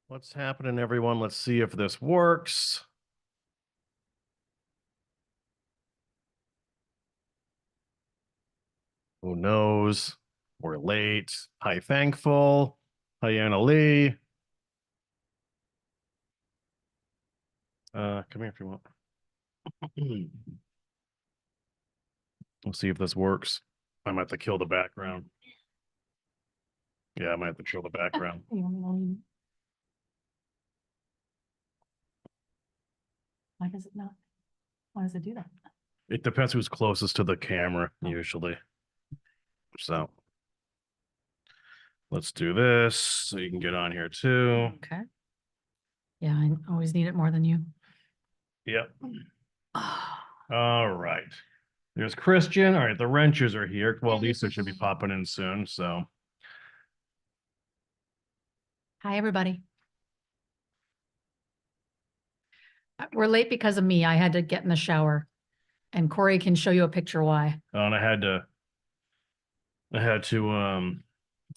What's happening, everyone? Let's see if this works. Who knows? We're late. Hi, Thankful. Hi, Anna Lee. Come here if you want. We'll see if this works. I might have to kill the background. Yeah, I might have to kill the background. Why does it not? Why does it do that? It depends who's closest to the camera, usually. So let's do this so you can get on here too. Okay. Yeah, I always need it more than you. Yep. All right. There's Christian. All right, the wrenches are here. Well, Lisa should be popping in soon. So Hi, everybody. We're late because of me. I had to get in the shower, and Corey can show you a picture why. and I had to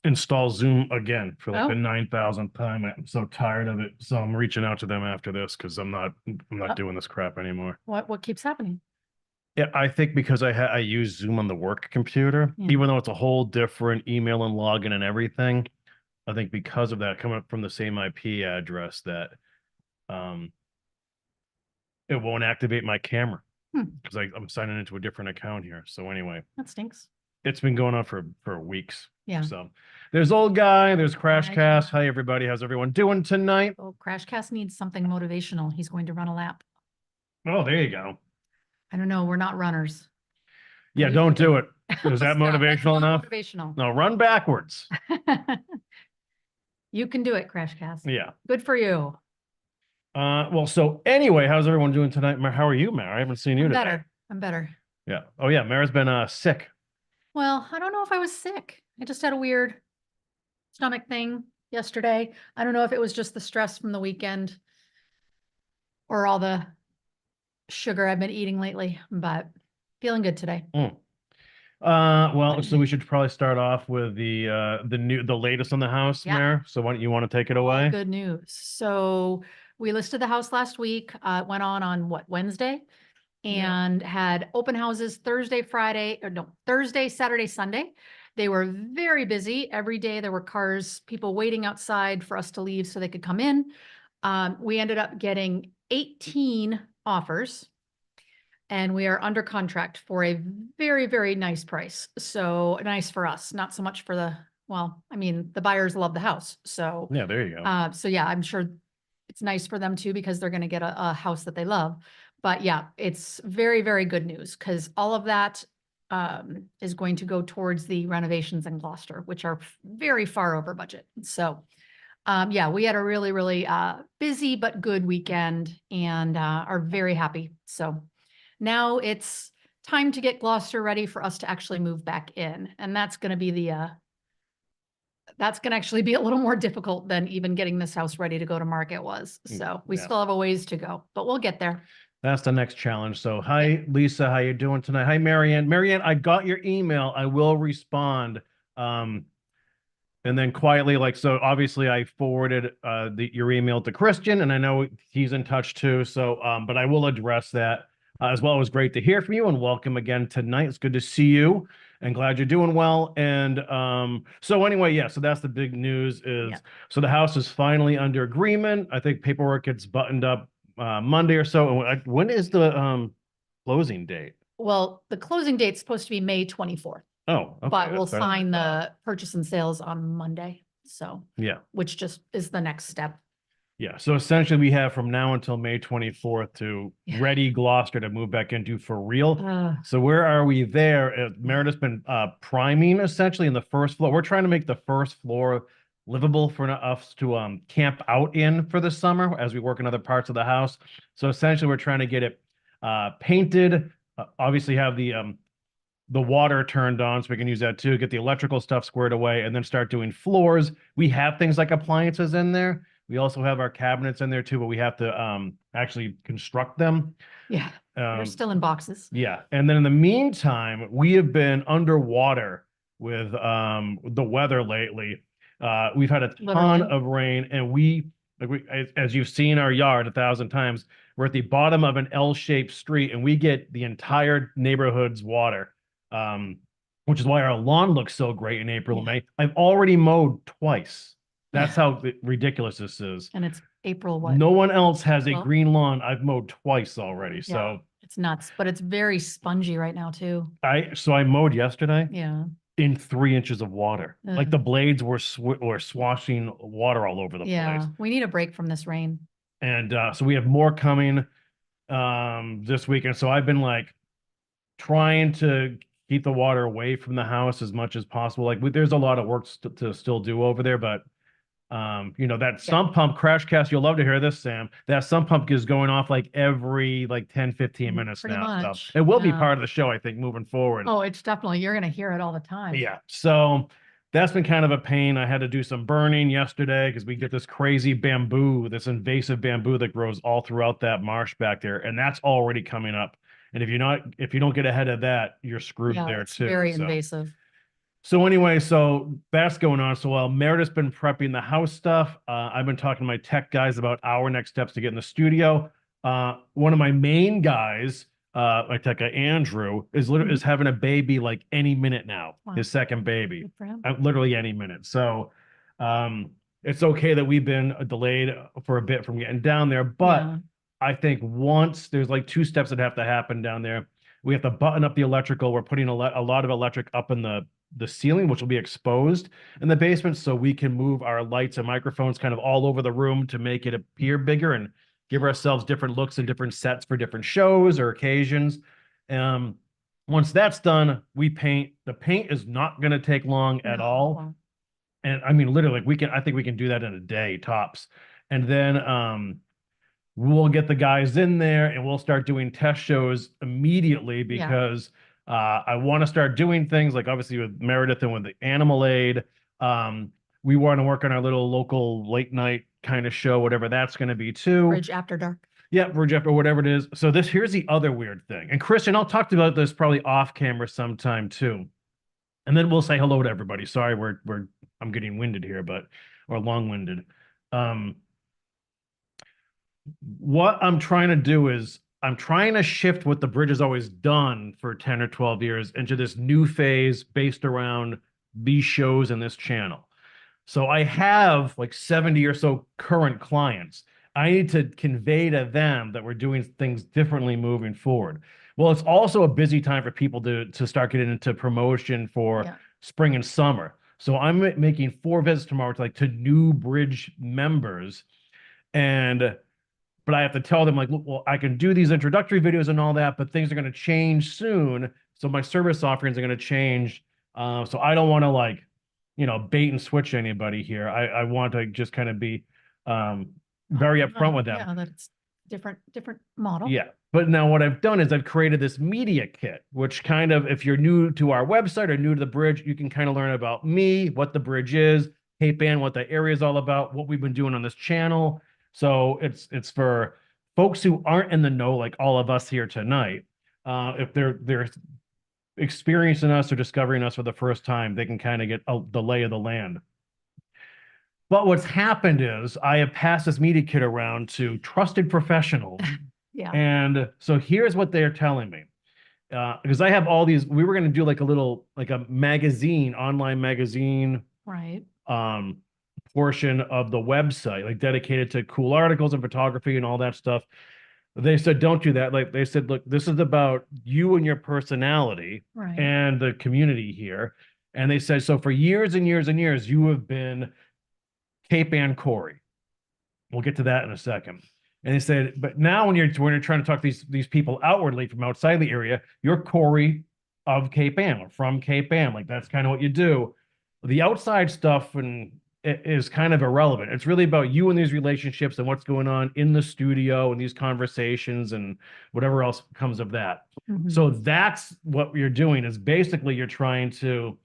install Zoom again for like the 9,000th time. I'm so tired of it. So I'm reaching out to them after this because I'm not doing this crap anymore. What keeps happening? Yeah, I think because I use Zoom on the work computer, even though it's a whole different email and login and everything. I think because of that, coming up from the same IP address, that it won't activate my camera because I'm signing into a different account here. So anyway, That stinks. it's been going on for weeks. Yeah. So there's old guy, there's Crash Cast. Hi everybody, how's everyone doing tonight? Oh, Crash Cast needs something motivational. He's going to run a lap. Oh, there you go. I don't know. We're not runners. Yeah, don't do it. Is that motivational enough? Motivational. No, run backwards. You can do it, Crash Cast. Yeah. Good for you. Well, so anyway, how's everyone doing tonight? How are you, Mara? I haven't seen you today. Better. I'm better. Yeah. Oh yeah, Mara's been sick. Well, I don't know if I was sick. I just had a weird stomach thing yesterday. I don't know if it was just the stress from the weekend or all the sugar I've been eating lately, but feeling good today. Well, so we should probably start off with the latest on the house, Mara. So why don't you want to take it away? Good news. So we listed the house last week. Went on what, Wednesday? And had open houses Thursday, Saturday, Sunday. They were very busy. Every day there were cars, people waiting outside for us to leave so they could come in. We ended up getting 18 offers, and we are under contract for a very, very nice price. So nice for us, not so much for the buyers love the house. So yeah, there you go. So yeah, I'm sure it's nice for them too, because they're going to get a house that they love. But yeah, it's very, very good news because all of that is going to go towards the renovations in Gloucester, which are very far over budget. So yeah, we had a really, really busy but good weekend and are very happy. So now it's time to get Gloucester ready for us to actually move back in. And that's going to be that's going to actually be a little more difficult than even getting this house ready to go to market was. So we still have a ways to go, but we'll get there. That's the next challenge. So hi, Lisa, how you doing tonight? Hi, Marianne. Marianne, I got your email. I will respond. And then quietly, so obviously I forwarded your email to Christian, and I know he's in touch too. So, but I will address that as well. It was great to hear from you, and welcome again tonight. It's good to see you, and glad you're doing well. And so anyway, yeah, so that's the big news so the house is finally under agreement. I think paperwork gets buttoned up Monday or so. And when is the closing date? Well, the closing date's supposed to be May 24th. Oh, okay. But we'll sign the purchase and sales on Monday. So yeah, which just is the next step. Yeah. So essentially we have from now until May 24th to ready Gloucester to move back into for real. So where are we there? Meredith's been priming essentially in the first floor. We're trying to make the first floor livable for us to camp out in for the summer as we work in other parts of the house. So essentially we're trying to get it painted, obviously have the water turned on so we can use that too, get the electrical stuff squared away, and then start doing floors. We have things like appliances in there. We also have our cabinets in there too, but we have to actually construct them. Yeah, they're still in boxes. Yeah, and then in the meantime, we have been underwater with the weather lately. We've had a ton of rain, and we Like as you've seen our yard 1,000 times, we're at the bottom of an L-shaped street, and we get the entire neighborhood's water. Which is why our lawn looks so great in April and May. I've already mowed twice. That's how ridiculous this is. And it's April what? No one else has a 12? green lawn. I've mowed twice already. Yeah, So it's nuts, but it's very spongy right now too. I mowed yesterday Yeah. in 3 inches of water. Like the blades were swashing water all over the place. We need a break from this rain. And so we have more coming this weekend. So I've been like trying to keep the water away from the house as much as possible. Like there's a lot of work to still do over there, but you know, that sump pump crash cast, you'll love to hear this, Sam. That sump pump is going off like every like 10, 15 minutes Pretty now. much. So it will be part of the show, I think, moving forward. Oh, it's definitely, you're going to hear it all the time. Yeah. So that's been kind of a pain. I had to do some burning yesterday because we get this crazy bamboo, this invasive bamboo that grows all throughout that marsh back there. And that's already coming up. And if you don't get ahead of that, you're screwed there too. Very invasive. So anyway, so that's going on. So while Meredith's been prepping the house stuff, I've been talking to my tech guys about our next steps to get in the studio. One of my main guys, my tech guy Andrew, is having a baby like any minute now. Wow. His second baby, literally any minute. So it's okay that we've been delayed for a bit from getting down there, but I think once there's like 2 steps that have to happen down there. We have to button up the electrical. We're putting a lot of electric up in the ceiling, which will be exposed in the basement, so we can move our lights and microphones kind of all over the room to make it appear bigger and give ourselves different looks and different sets for different shows or occasions. Once that's done, we paint. The paint is not going to take long at all. And I mean, literally, I think we can do that in a day tops. And then we'll get the guys in there and we'll start doing test shows immediately because I want to start doing things like obviously with Meredith and with the Animal Aid. We want to work on our little local late night kind of show, whatever that's going to be too. Bridge After Dark. Yeah, Bridge After whatever it is. So here's the other weird thing. And Christian, I'll talk about this probably off camera sometime too. And then we'll say hello to everybody. Sorry, I'm getting winded here, or long-winded. What I'm trying to do is I'm trying to shift what the bridge has always done for 10 or 12 years into this new phase based around these shows and this channel. So I have like 70 or so current clients. I need to convey to them that we're doing things differently moving forward. Well, it's also a busy time for people to start getting into promotion for spring and summer. So I'm making 4 visits tomorrow to new bridge members. But I have to tell them like, well, I can do these introductory videos and all that, but things are going to change soon. So my service offerings are going to change. So I don't want to bait and switch anybody here. I want to just kind of be very upfront with them. Yeah, that's different model. Yeah. But now what I've done is I've created this media kit, which kind of, if you're new to our website or new to the bridge, you can kind of learn about me, what the bridge is, Cape Ann, what the area is all about, what we've been doing on this channel. So it's for folks who aren't in the know, like all of us here tonight. If they're experiencing us or discovering us for the first time, they can kind of get the lay of the land. But what's happened is I have passed this media kit around to trusted professionals. And so here's what they're telling me. Because I have all these, we were going to do like a magazine, online magazine. Right. Portion of the website, like dedicated to cool articles and photography and all that stuff. They said, don't do that. Like they said, look, this is about you and your personality and the community here. And they said, so for years and years and years, you have been Cape Ann Corey. We'll get to that in a second. And they said, but now when you're trying to talk to these people outwardly from outside the area, you're Corey of Cape Ann or from Cape Ann. Like that's kind of what you do. The outside stuff is kind of irrelevant. It's really about you and these relationships and what's going on in the studio and these conversations and whatever else comes of that. Mm-hmm. So that's what you're doing is basically you're trying to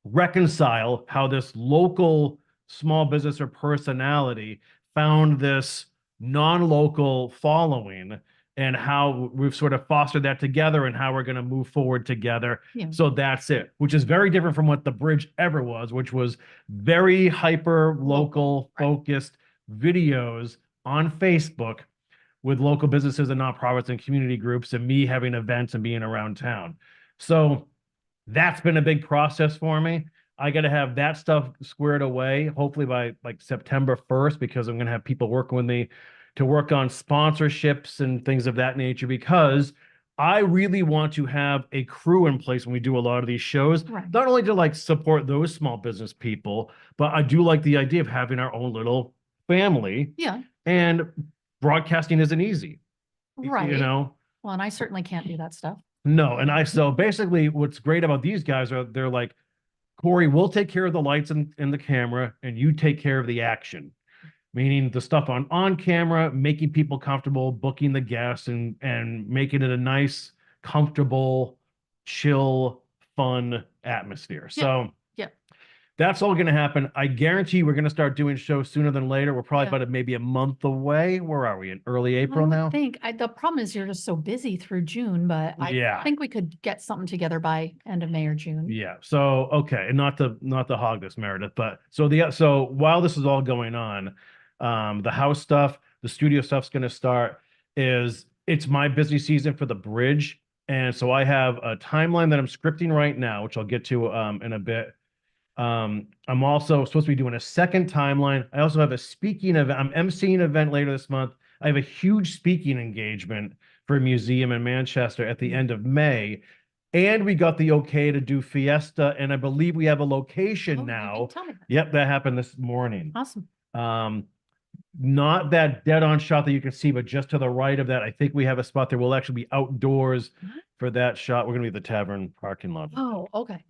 reconcile how this local small business or personality found this non-local following and how we've sort of fostered that together and how we're going to move forward together. Yeah. So that's it, which is very different from what the bridge ever was, which was very hyper local focused videos on Facebook with local businesses and nonprofits and community groups, and me having events and being around town. So that's been a big process for me. I got to have that stuff squared away, hopefully by like September 1st, because I'm going to have people working with me to work on sponsorships and things of that nature, because I really want to have a crew in place when we do a lot of these shows, not only to like support those small business people, but I do like the idea of having our own little family. Yeah. And broadcasting isn't easy. Right. You know? Well, and I certainly can't do that stuff. No. And so basically what's great about these guys are they're like, Corey, we'll take care of the lights and the camera, and you take care of the action. Meaning the stuff on camera, making people comfortable, booking the guests, and making it a nice, comfortable, chill, fun atmosphere. So that's all going to happen. I guarantee we're going to start doing shows sooner than later. We're probably about maybe a month away. Where are we, in early April now? The problem is you're just so busy through June, but I think we could get something together by end of May or June. Yeah. So okay, and not to hog this, Meredith, but so while this is all going on, the house stuff, the studio stuff's going to start. It's my busy season for the bridge, and so I have a timeline that I'm scripting right now, which I'll get to in a bit. I'm also supposed to be doing a second timeline. I also have a speaking event. I'm emceeing an event later this month. I have a huge speaking engagement for a museum in Manchester at the end of May. And we got the okay to do Fiesta, and I believe we have a location now. Yep, that happened this morning. Awesome. Not that dead-on shot that you can see, but just to the right of that, I think we have a spot there. We'll actually be outdoors for that shot. We're going to be at the tavern parking lot. Oh, okay.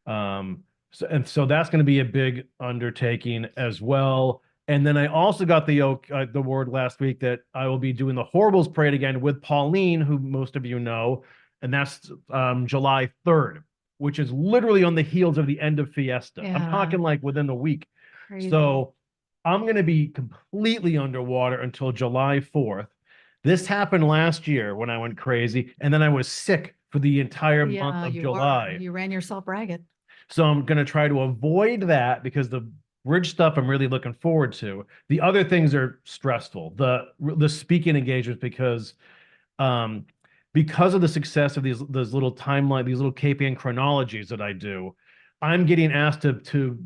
So that's going to be a big undertaking as well. And then I also got the word last week that I will be doing the Horribles Parade again with Pauline, who most of you know, and that's July 3rd, which is literally on the heels of the end of Fiesta. I'm talking like within the week. Crazy. So I'm going to be completely underwater until July 4th. This happened last year when I went crazy, and then I was sick for the entire month of July. You ran yourself ragged. So I'm going to try to avoid that, because the bridge stuff I'm really looking forward to. The other things are stressful. The speaking engagements, because of the success of these little timeline, these little KPN chronologies that I do, I'm getting asked to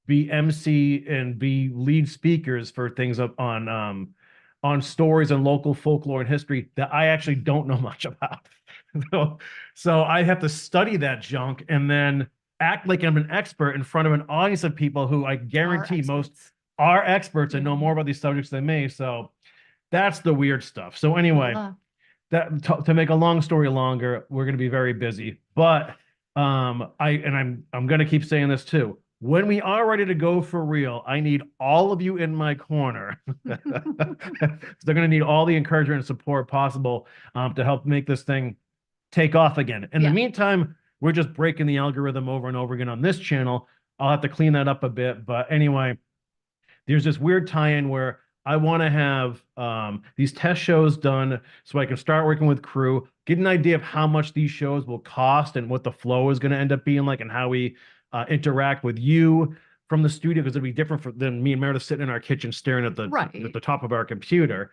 be MC and be lead speakers for things up on stories and local folklore and history that I actually don't know much about. So I have to study that junk and then act like I'm an expert in front of an audience of people who I guarantee most are experts and know more about these subjects than me. So that's the weird stuff. So anyway, to make a long story longer, we're going to be very busy. But I'm going to keep saying this too. When we are ready to go for real, I need all of you in my corner. So they're going to need all the encouragement and support possible to help make this thing take off again. In the meantime, we're just breaking the algorithm over and over again on this channel. I'll have to clean that up a bit. But anyway, there's this weird tie-in where I want to have these test shows done so I can start working with crew, get an idea of how much these shows will cost and what the flow is going to end up being like, and how we interact with you from the studio, because it'll be different than me and Meredith sitting in our kitchen staring at the top of our computer.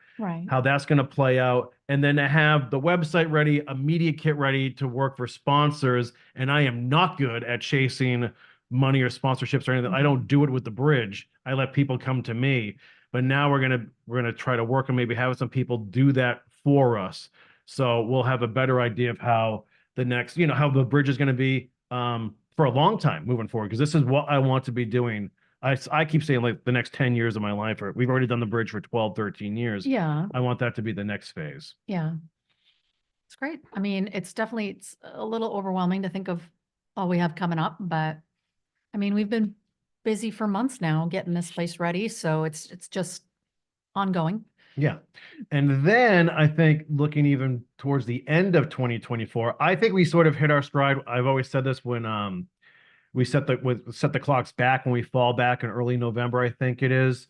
How that's going to play out, and then to have the website ready, a media kit ready to work for sponsors. And I am not good at chasing money or sponsorships or anything. I don't do it with the bridge. I let people come to me. But now we're gonna try to work on maybe having some people do that for us. So we'll have a better idea of how the next, how the bridge is going to be for a long time moving forward, because this is what I want to be doing. I keep saying like the next 10 years of my life, or we've already done the bridge for 12, 13 years. Yeah. I want that to be the next phase. Yeah. It's great. I mean, it's a little overwhelming to think of all we have coming up, but I mean, we've been busy for months now getting this place ready. So it's just ongoing. Yeah. And then I think looking even towards the end of 2024, I think we sort of hit our stride. I've always said this when we set the clocks back when we fall back in early November, I think it is,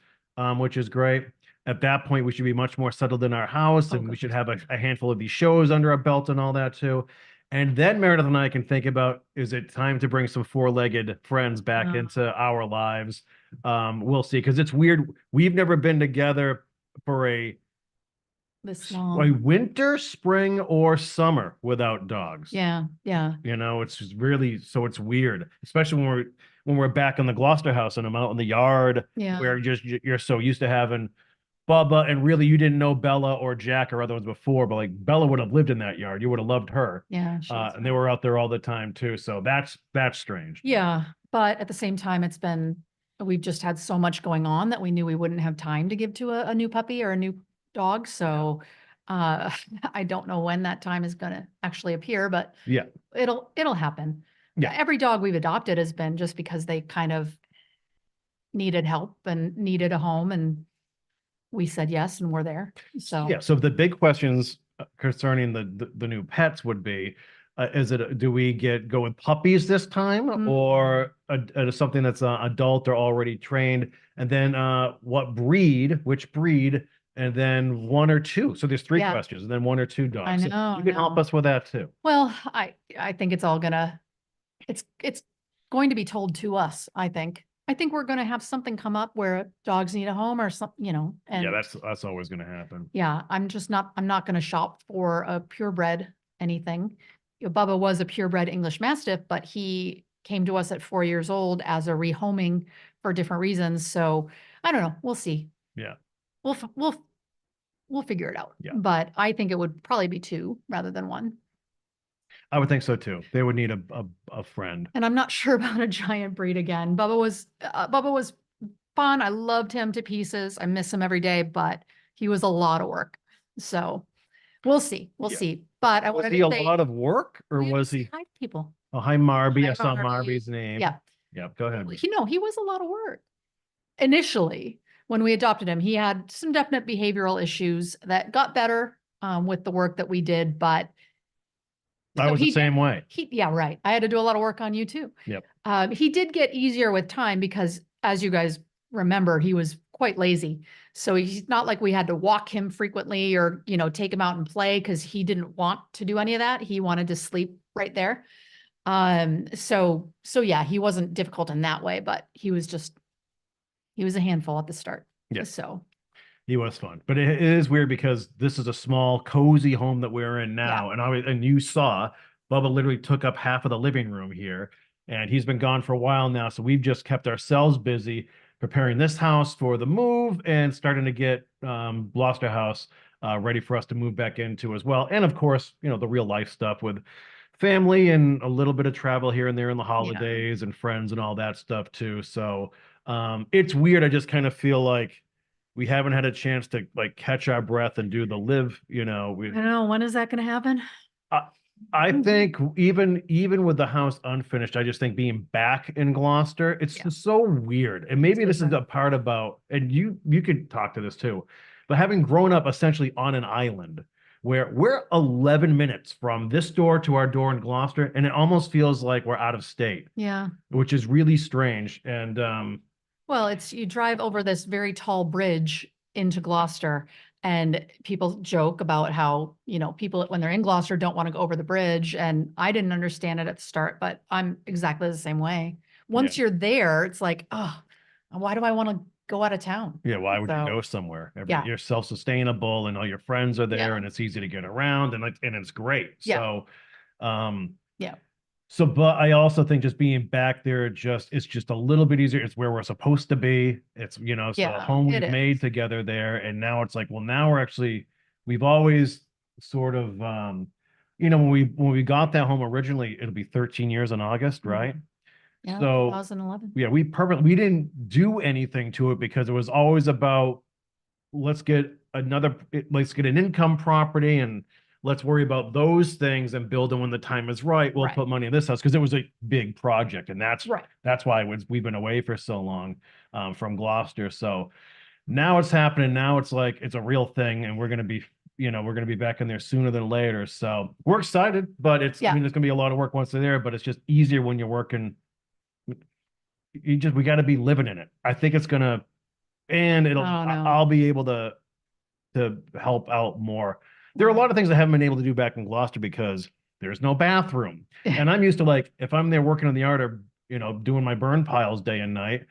which is great. At that point, we should be much more settled in our house, Oh, and we good. should have a handful of these shows under our belt and all that too. And then Meredith and I can think about, is it time to bring some four-legged friends back into our lives? We'll see, because it's weird. We've never been together for This a long. winter, spring, or summer without dogs. Yeah, yeah, It's just really, so it's weird, especially when we're back in the Gloucester house and I'm out in the yard yeah, where you're so used to having Bubba, and really you didn't know Bella or Jack or other ones before, but like Bella would have lived in that yard. You would have loved her. yeah. And they were out there all the time too. So that's strange. Yeah, but at the same time, we've just had so much going on that we knew we wouldn't have time to give to a new puppy or a new dog. So I don't know when that time is gonna actually appear, but Yeah. it'll happen. Yeah. Every dog we've adopted has been just because they kind of needed help and needed a home, and we said yes, and we're there. So Yeah. So the big questions concerning the new pets would be, do we go with puppies this time, or something that's adult or already trained? And then which breed, and then one or two. So there's three questions, and then one or two dogs. I know. So you can help us with that too. Well, I think it's all it's going to be told to us, I think. I think we're going to have something come up where dogs need a home or something, and yeah, that's always going to happen. Yeah, I'm not going to shop for a purebred anything. Bubba was a purebred English Mastiff, but he came to us at 4 years old as a rehoming for different reasons. So I don't know. We'll see. Yeah. We'll figure it out. Yeah. But I think it would probably be two rather than one. I would think so too. They would need a friend. And I'm not sure about a giant breed again. Bubba was fun. I loved him to pieces. I miss him every day, but he was a lot of work. So we'll see. We'll see. But I Was wanted he to a say, lot of work, or was he? Hi, people. Oh, hi, Marby. Hi, I saw Marby. Marby's name. Yeah. Yeah. Go ahead. He was a lot of work. Initially, when we adopted him, he had some definite behavioral issues that got better with the work that we did, but I was the same way. Yeah, right. I had to do a lot of work on you too. Yep. He did get easier with time because, as you guys remember, he was quite lazy. So he's not like we had to walk him frequently or, take him out and play, because he didn't want to do any of that. He wanted to sleep right there. So yeah, he wasn't difficult in that way, but he was a handful at the start. Yeah. So he was fun, but it is weird because this is a small, cozy home that we're in now. Yeah. And you saw Bubba literally took up half of the living room here, and he's been gone for a while now. So we've just kept ourselves busy preparing this house for the move and starting to get Gloucester house ready for us to move back into as well. And of course, the real life stuff with family and a little bit of travel here and there in the holidays and friends and all that stuff too. So it's weird. I just kind of feel like we haven't had a chance to like catch our breath and do the live, I don't know. When is that going to happen? I think even with the house unfinished, I just think being back in Gloucester, it's just so weird. And maybe this is a part about, and you could talk to this too, but having grown up essentially on an island where we're 11 minutes from this door to our door in Gloucester, and it almost feels like we're out of state. Yeah. Which is really strange. And well, you drive over this very tall bridge into Gloucester, and people joke about how, people when they're in Gloucester don't want to go over the bridge. And I didn't understand it at the start, but I'm exactly the same way. Once you're there, it's like, oh, why do I want to go out of town? Yeah, why would you go somewhere? You're self-sustainable and all your friends are there and it's easy to get around and it's great. So So, but I also think just being back there, it's just a little bit easier. It's where we're supposed to be. It's, so a home we've made together there. And now it's like, well, now we've always sort of, when we got that home originally, it'll be 13 years in August, right? Yeah, so 2011. Yeah, we didn't do anything to it because it was always about, let's get an income property and let's worry about those things and build them when the time is right. We'll put money in this house because it was a big project, and that's why we've been away for so long from Gloucester. So now it's happening. Now it's like it's a real thing, and we're gonna be back in there sooner than later. So we're excited, but it's there's gonna be a lot of work once they're there. But it's just easier when you're working. We got to be living in it. I think it's gonna, and I'll be able to to help out more. There are a lot of things I haven't been able to do back in Gloucester because there's no bathroom. And I'm used to, like, if I'm there working in the yard or, doing my burn piles day and night,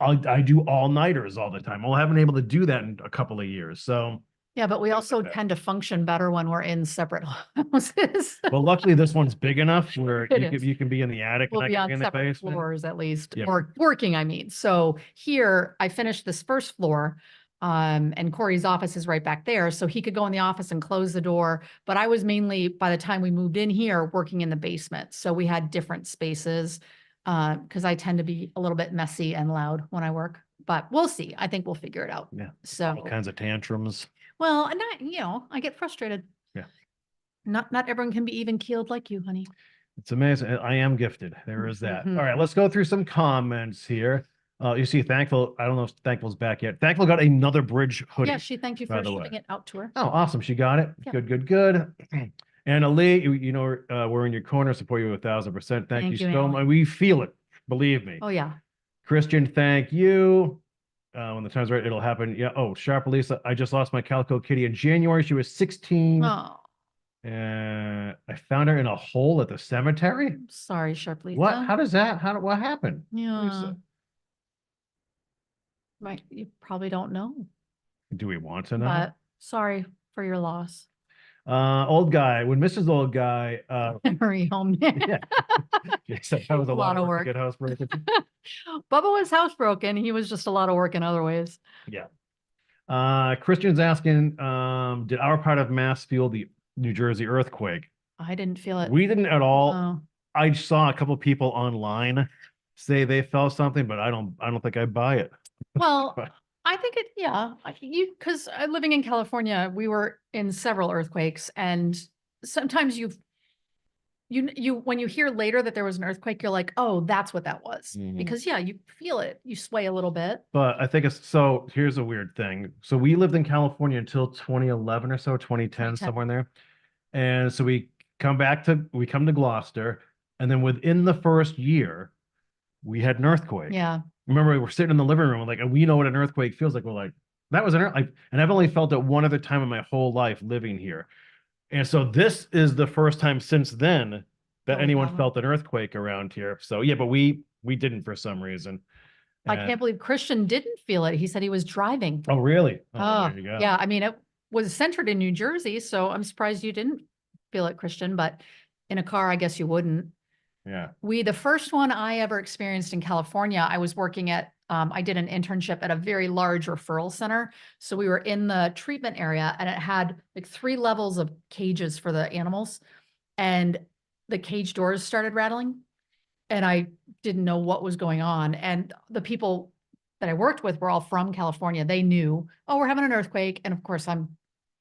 I do all-nighters all the time. I haven't been able to do that in a couple of years. So, Yeah, but we also tend to function better when we're in separate houses. well, luckily this one's big enough where It you can be in the attic We'll and I be can on be in the separate basement. floors at least, Yep. or working, I mean. So here I finished this first floor, and Corey's office is right back there. So he could go in the office and close the door. But I was mainly, by the time we moved in here, working in the basement. So we had different spaces, because I tend to be a little bit messy and loud when I work. But we'll see. I think we'll figure it out. Yeah. So, All kinds of tantrums. well, and I get frustrated. Yeah. Not everyone can be even keeled like you, honey. It's amazing. I am gifted. There is that. All right, let's go through some comments here. You see, Thankful, I don't know if Thankful's back yet. Thankful got another bridge hoodie. Yeah, she thanked you by for the shipping way. it out to her. Oh, awesome. She got it. Yeah. Good. And Ali, we're in your corner, support you 1,000%. Thank you so much. We feel it. Believe me. Oh, yeah. Christian, thank you. When the time's right, it'll happen. Yeah. Oh, Sharp Elisa, I just lost my calico kitty in January. She was 16. Oh, And I found her in a hole at the cemetery. I'm sorry, Sharp Lisa. What? How does that? What happened? Yeah. Lisa? You probably don't know, Do we want to know? but sorry for your loss. Old guy. When Mrs. Old Guy, Memory home. yeah, that was a lot of work to get housebroken. Bubba was housebroken. He was just a lot of work in other ways. Yeah. Christian's asking, did our part of Mass feel the New Jersey earthquake? I didn't feel it. We didn't at all. Oh. I saw a couple people online say they felt something, but I don't think I buy it. Well, I think because living in California, we were in several earthquakes, and sometimes when you hear later that there was an earthquake, you're like, oh, that's what that was. Because you feel it, you sway a little bit. But I think so here's a weird thing. So we lived in California until 2011 or so, 2010, somewhere in there. And so we come to Gloucester, and then within the first year, we had an earthquake. Yeah. Remember, we were sitting in the living room, like, and we know what an earthquake feels like. We're like, that was an earthquake. And I've only felt it one other time in my whole life living here. And so this is the first time since then that anyone felt an earthquake around here. So yeah, but we didn't for some reason. I can't believe Christian didn't feel it. He said he was driving. Oh, really? Oh, there you go. Yeah. I mean, it was centered in New Jersey, so I'm surprised you didn't feel it, Christian, but in a car, I guess you wouldn't. Yeah. The first one I ever experienced in California, I was working at, I did an internship at a very large referral center. So we were in the treatment area, and it had like 3 levels of cages for the animals, and the cage doors started rattling, and I didn't know what was going on. And the people that I worked with were all from California. They knew, oh, we're having an earthquake. And of course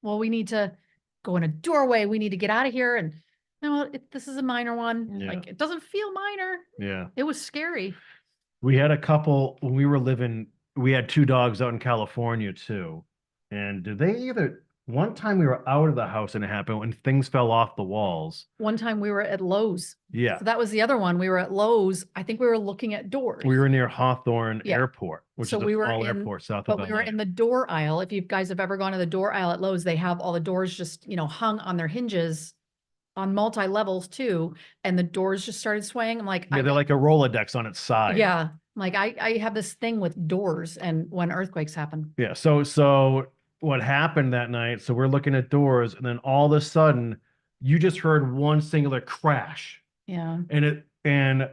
we need to go in a doorway. We need to get out of here. And no, this is a minor one. Yeah. Like, it doesn't feel minor. Yeah. It was scary. We had a couple when we were we had 2 dogs out in California too. And one time we were out of the house and it happened when things fell off the walls. One time we were at Lowe's. Yeah. So that was the other one. We were at Lowe's. I think we were looking at doors. We were near Hawthorne Airport, which is a small airport south of LA. But we were in the door aisle. If you guys have ever gone to the door aisle at Lowe's, they have all the doors just, hung on their hinges on multi-levels too. And the doors just started swaying. I'm like, yeah, they're like a Rolodex on its side. Yeah. Like I have this thing with doors and when earthquakes happen. Yeah. So what happened that night? So we're looking at doors, and then all of a sudden you just heard one singular crash. Yeah. And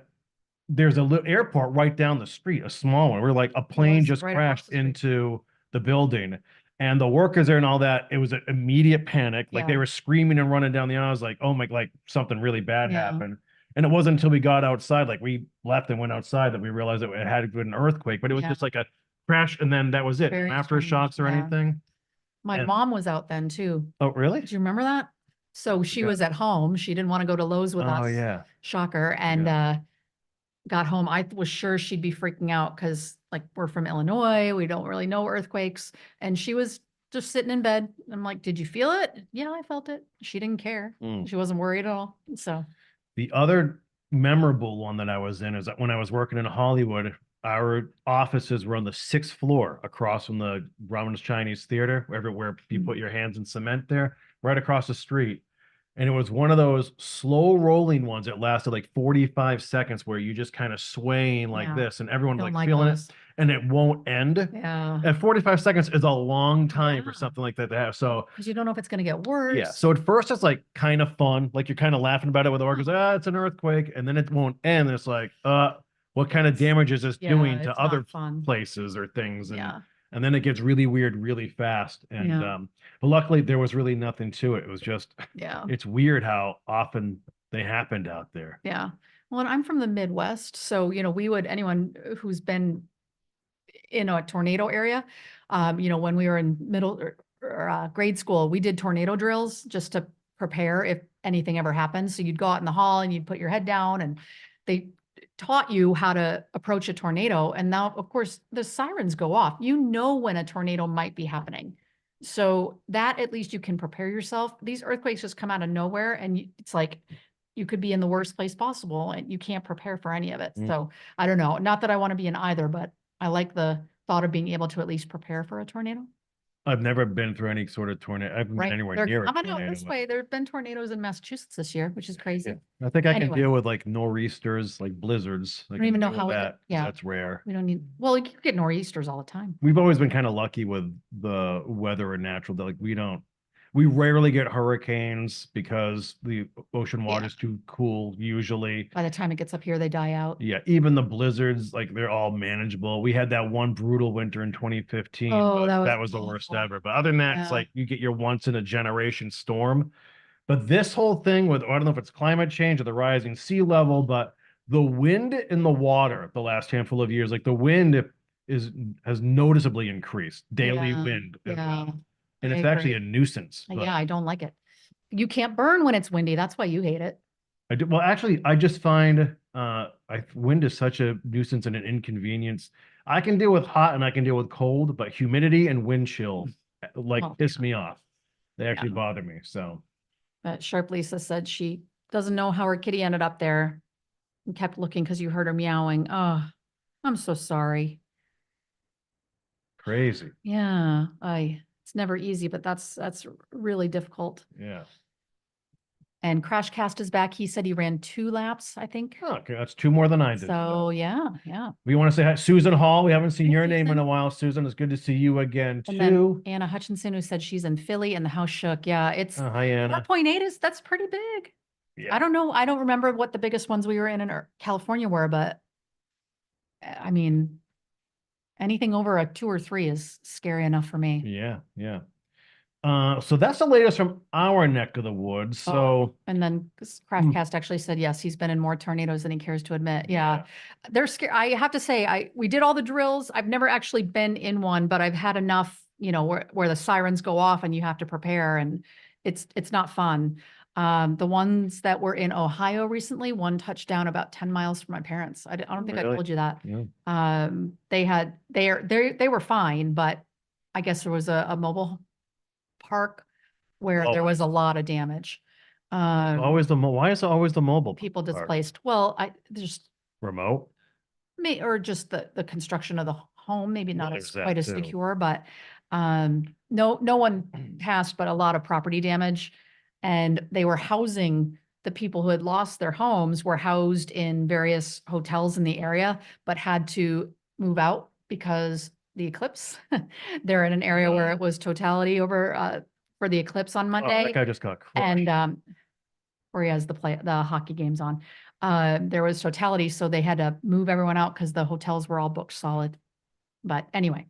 there's a little airport right down the street, a small one. We're like, a plane just crashed into the building, and the workers there and all that. It was an immediate panic. Like they were screaming and running down the aisle. I was like, oh my, like something really bad happened. And it wasn't until we got outside, like we left and went outside, that we realized that it had been an earthquake, but it was just like a crash. And then that was it. Very Aftershocks or anything. My mom was out then too. Oh, really? Do you remember that? So she was at home. She didn't want to go to Lowe's with us. Oh, yeah. Shocker. And got home. I was sure she'd be freaking out because like we're from Illinois. We don't really know earthquakes. And she was just sitting in bed. I'm like, did you feel it? Yeah, I felt it. She didn't care. She wasn't worried at all. So the other memorable one that I was in is that when I was working in Hollywood, our offices were on the 6th floor across from the Brahmins Chinese Theater, where you put your hands in cement there, right across the street. And it was one of those slow rolling ones that lasted like 45 seconds where you just kind of swaying like Yeah. this and everyone's Don't like like feeling those. it and it won't end. Yeah. And 45 seconds is a long time for Yeah. something like that to have. So Because you don't know if it's going to get worse. yeah. So at first it's like kind of fun. Like you're kind of laughing about it with organs. It's an earthquake. And then it won't end. And it's like, what kind of damage is this doing to it's other not fun. places or things? Yeah. And then it gets really weird really fast. And Yeah. but luckily there was really nothing to it. It was just Yeah. it's weird how often they happened out there. Yeah. Well, and I'm from the Midwest, so anyone who's been in a tornado area, when we were in middle or grade school, we did tornado drills just to prepare if anything ever happens. So you'd go out in the hall and you'd put your head down, and they taught you how to approach a tornado. And now, of course, the sirens go off. You know when a tornado might be happening. So that at least you can prepare yourself. These earthquakes just come out of nowhere, and it's like you could be in the worst place possible and you can't prepare for any of it. So I don't know. Not that I want to be in either, but I like the thought of being able to at least prepare for a tornado. I've never been through any sort of tornado. I've been anywhere They're near a coming out tornado. this way. There have been tornadoes in Massachusetts this year, which is crazy. Yeah. I think I can Anyway. deal with like nor'easters, like blizzards. I don't even know how that's rare. We don't need, well, you get nor'easters all the time. We've always been kind of lucky with the weather and natural. Like we rarely get hurricanes because the ocean water is too cool usually. By the time it gets up here, they die out. Yeah, even the blizzards, like they're all manageable. We had that one brutal winter in 2015. Oh, but that was the awful. worst ever. But other than that, it's Yeah. like you get your once in a generation storm. But this whole thing with, I don't know if it's climate change or the rising sea level, but the wind in the water the last handful of years, like the wind has noticeably increased, daily Yeah, wind. yeah. And I it's actually agree. a nuisance. But Yeah, I don't like it. You can't burn when it's windy. That's why you hate it. I do, well, actually, I just find wind is such a nuisance and an inconvenience. I can deal with hot and I can deal with cold, but humidity and wind chill like Oh, piss me off. They actually Yeah. bother me. So But Sharp Lisa said she doesn't know how her kitty ended up there and kept looking because you heard her meowing. Oh, I'm so sorry. crazy. Yeah, it's never easy, but that's really difficult. Yeah. And Crash Cast is back. He said he ran 2 laps, I think. Oh, okay, that's 2 more than I did. So yeah. We want to say hi, Susan Hall. We haven't seen Hey, your name in Susan. a while, Susan. It's good to see you again And too. then Anna Hutchinson, who said she's in Philly and the house shook. Yeah, it's Hi, Anna. 4.8 that's pretty big. Yeah. I don't know. I don't remember what the biggest ones we were in California were, but I mean, anything over a 2 or 3 is scary enough for me. Yeah, yeah. So that's the latest from our neck of the woods. So and then Craftcast actually said, yes, he's been in more tornadoes than he cares to admit. Yeah. They're scary. I have to say, we did all the drills. I've never actually been in one, but I've had enough, where the sirens go off and you have to prepare, and it's not fun. The ones that were in Ohio recently, one touched down about 10 miles from my parents. I don't think I Really? told you that. Yeah. They were fine, but I guess there was a mobile park where there was a lot of damage. Why is it always the mobile People park? displaced. Well, just Remote? or just the construction of the home, maybe not there's as that quite as too. secure, but no one passed, but a lot of property damage. And they were housing the people who had lost their homes were housed in various hotels in the area, but had to move out because the eclipse. They're in an area where it was totality over for the eclipse on Oh, Monday. that guy just got crushed. And where he has the hockey games on. There was totality, so they had to move everyone out because the hotels were all booked solid. But anyway.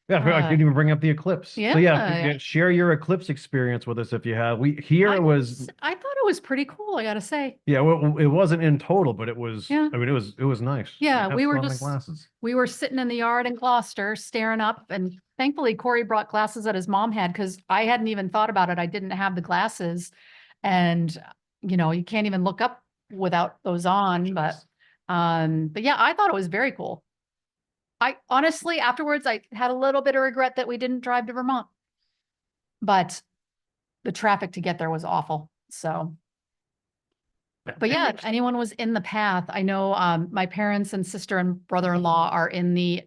Yeah, I didn't even bring up the eclipse. So Yeah. share your eclipse experience with us if you have. I thought it was pretty cool, I gotta say. Yeah, well, it wasn't in total, but it was. Yeah. I mean, it was nice. Yeah, I we were saw my just glasses. we were sitting in the yard in Gloucester staring up, and thankfully Corey brought glasses that his mom had because I hadn't even thought about it. I didn't have the glasses, and you can't even look up without those on. But yeah, I thought it was very cool. I honestly, afterwards, I had a little bit of regret that we didn't drive to Vermont, but the traffic to get there was awful. So But yeah, if anyone was in the path, I know my parents and sister and brother-in-law are in the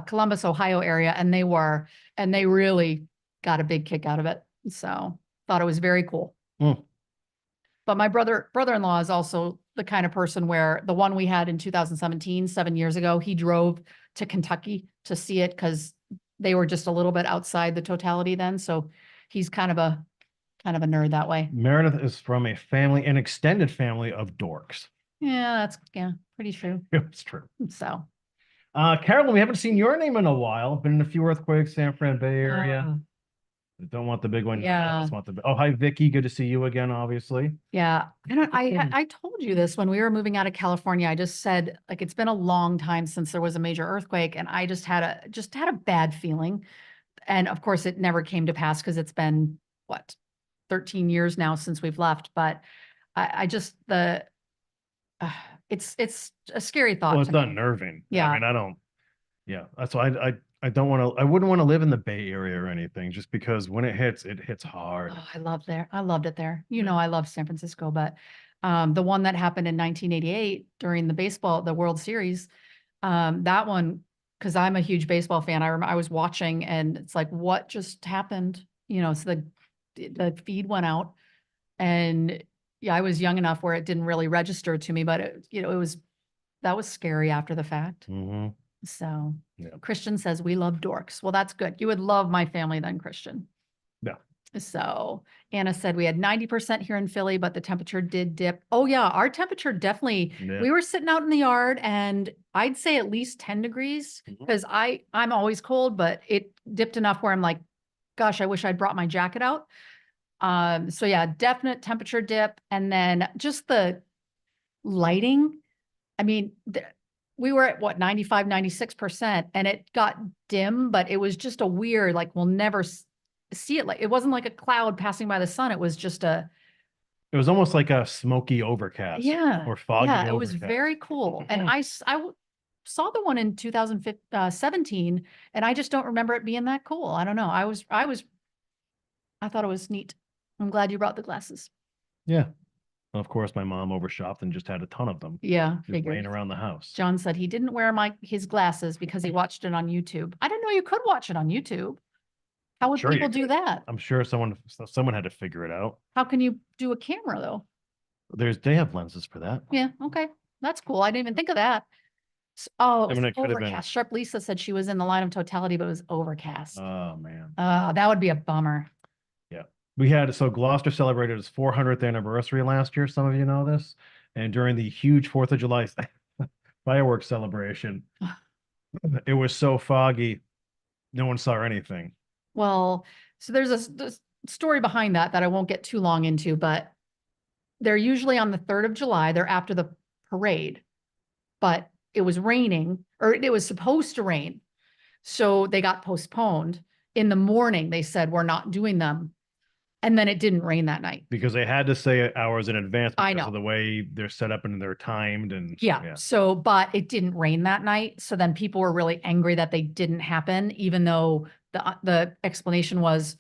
Columbus, Ohio area, and they really got a big kick out of it. So thought it was very cool. Mm. But my brother-in-law is also the kind of person where the one we had in 2017, 7 years ago, he drove to Kentucky to see it because they were just a little bit outside the totality then. So he's kind of a nerd that way. Meredith is from an extended family of dorks. Yeah, pretty true. It's true. So Carolyn, we haven't seen your name in a while. Been in a few earthquakes, San Fran Bay Area. Don't want the big one. Yeah. Just want oh, hi, Vicky. Good to see you again, obviously. Yeah. I told you this when we were moving out of California. I just said, like, it's been a long time since there was a major earthquake, and I just had a bad feeling. And of course, it never came to pass because it's been, what, 13 years now since we've left. But I just, it's a scary thought. Well, it's to me. unnerving. Yeah. I mean, that's why I don't want to, I wouldn't want to live in the Bay Area or anything, just because when it hits hard. Oh, I loved it there. You know, I love San Francisco, but the one that happened in 1988 during the World Series, that one, because I'm a huge baseball fan, I was watching and it's like, what just happened? You know, so the feed went out, and yeah, I was young enough where it didn't really register to me, but that was scary after the fact. Mm-hmm. So Yeah. Christian says we love dorks. Well, that's good. You would love my family then, Christian. Yeah. So Anna said we had 90% here in Philly, but the temperature did dip. Oh yeah, our temperature definitely, we were sitting out in the yard and I'd say at least 10 degrees because I'm always cold, but it dipped enough where I'm like, gosh, I wish I'd brought my jacket out. So yeah, definite temperature dip. And then just the lighting. I mean, we were at what, 95, 96%, and it got dim, but it was just a weird, like, we'll never see it. Like, it wasn't like a cloud passing by the sun. It was just it was almost like a smoky overcast. Yeah. Or foggy overcast. It was very cool. And I saw the one in 2017, and I just don't remember it being that cool. I don't know. I thought it was neat. I'm glad you brought the glasses. Yeah. Of course, my mom overshopped and just had a ton of them. Yeah, just laying around the house. John said he didn't wear his glasses because he watched it on YouTube. I didn't know you could watch it on YouTube. How would people do that? I'm sure someone had to figure it out. How can you do a camera though? They have lenses for that. Yeah, okay. That's cool. I didn't even think of that. Oh, it was it could have been. overcast. Sharp Lisa said she was in the line of totality, but it was overcast. Oh man. That would be a bummer. So Gloucester celebrated its 400th anniversary last year. Some of you know this. And during the huge 4th of July fireworks celebration, it was so foggy, no one saw anything. Well, so there's a story behind that I won't get too long into, but they're usually on the 3rd of July. They're after the parade, but it was raining, or it was supposed to rain. So they got postponed. In the morning, they said, we're not doing them. And then it didn't rain that night. Because they had to say it hours in advance because I know. of the way they're set up and they're timed. And yeah. So, but it didn't rain that night. So then people were really angry that they didn't happen, even though the explanation was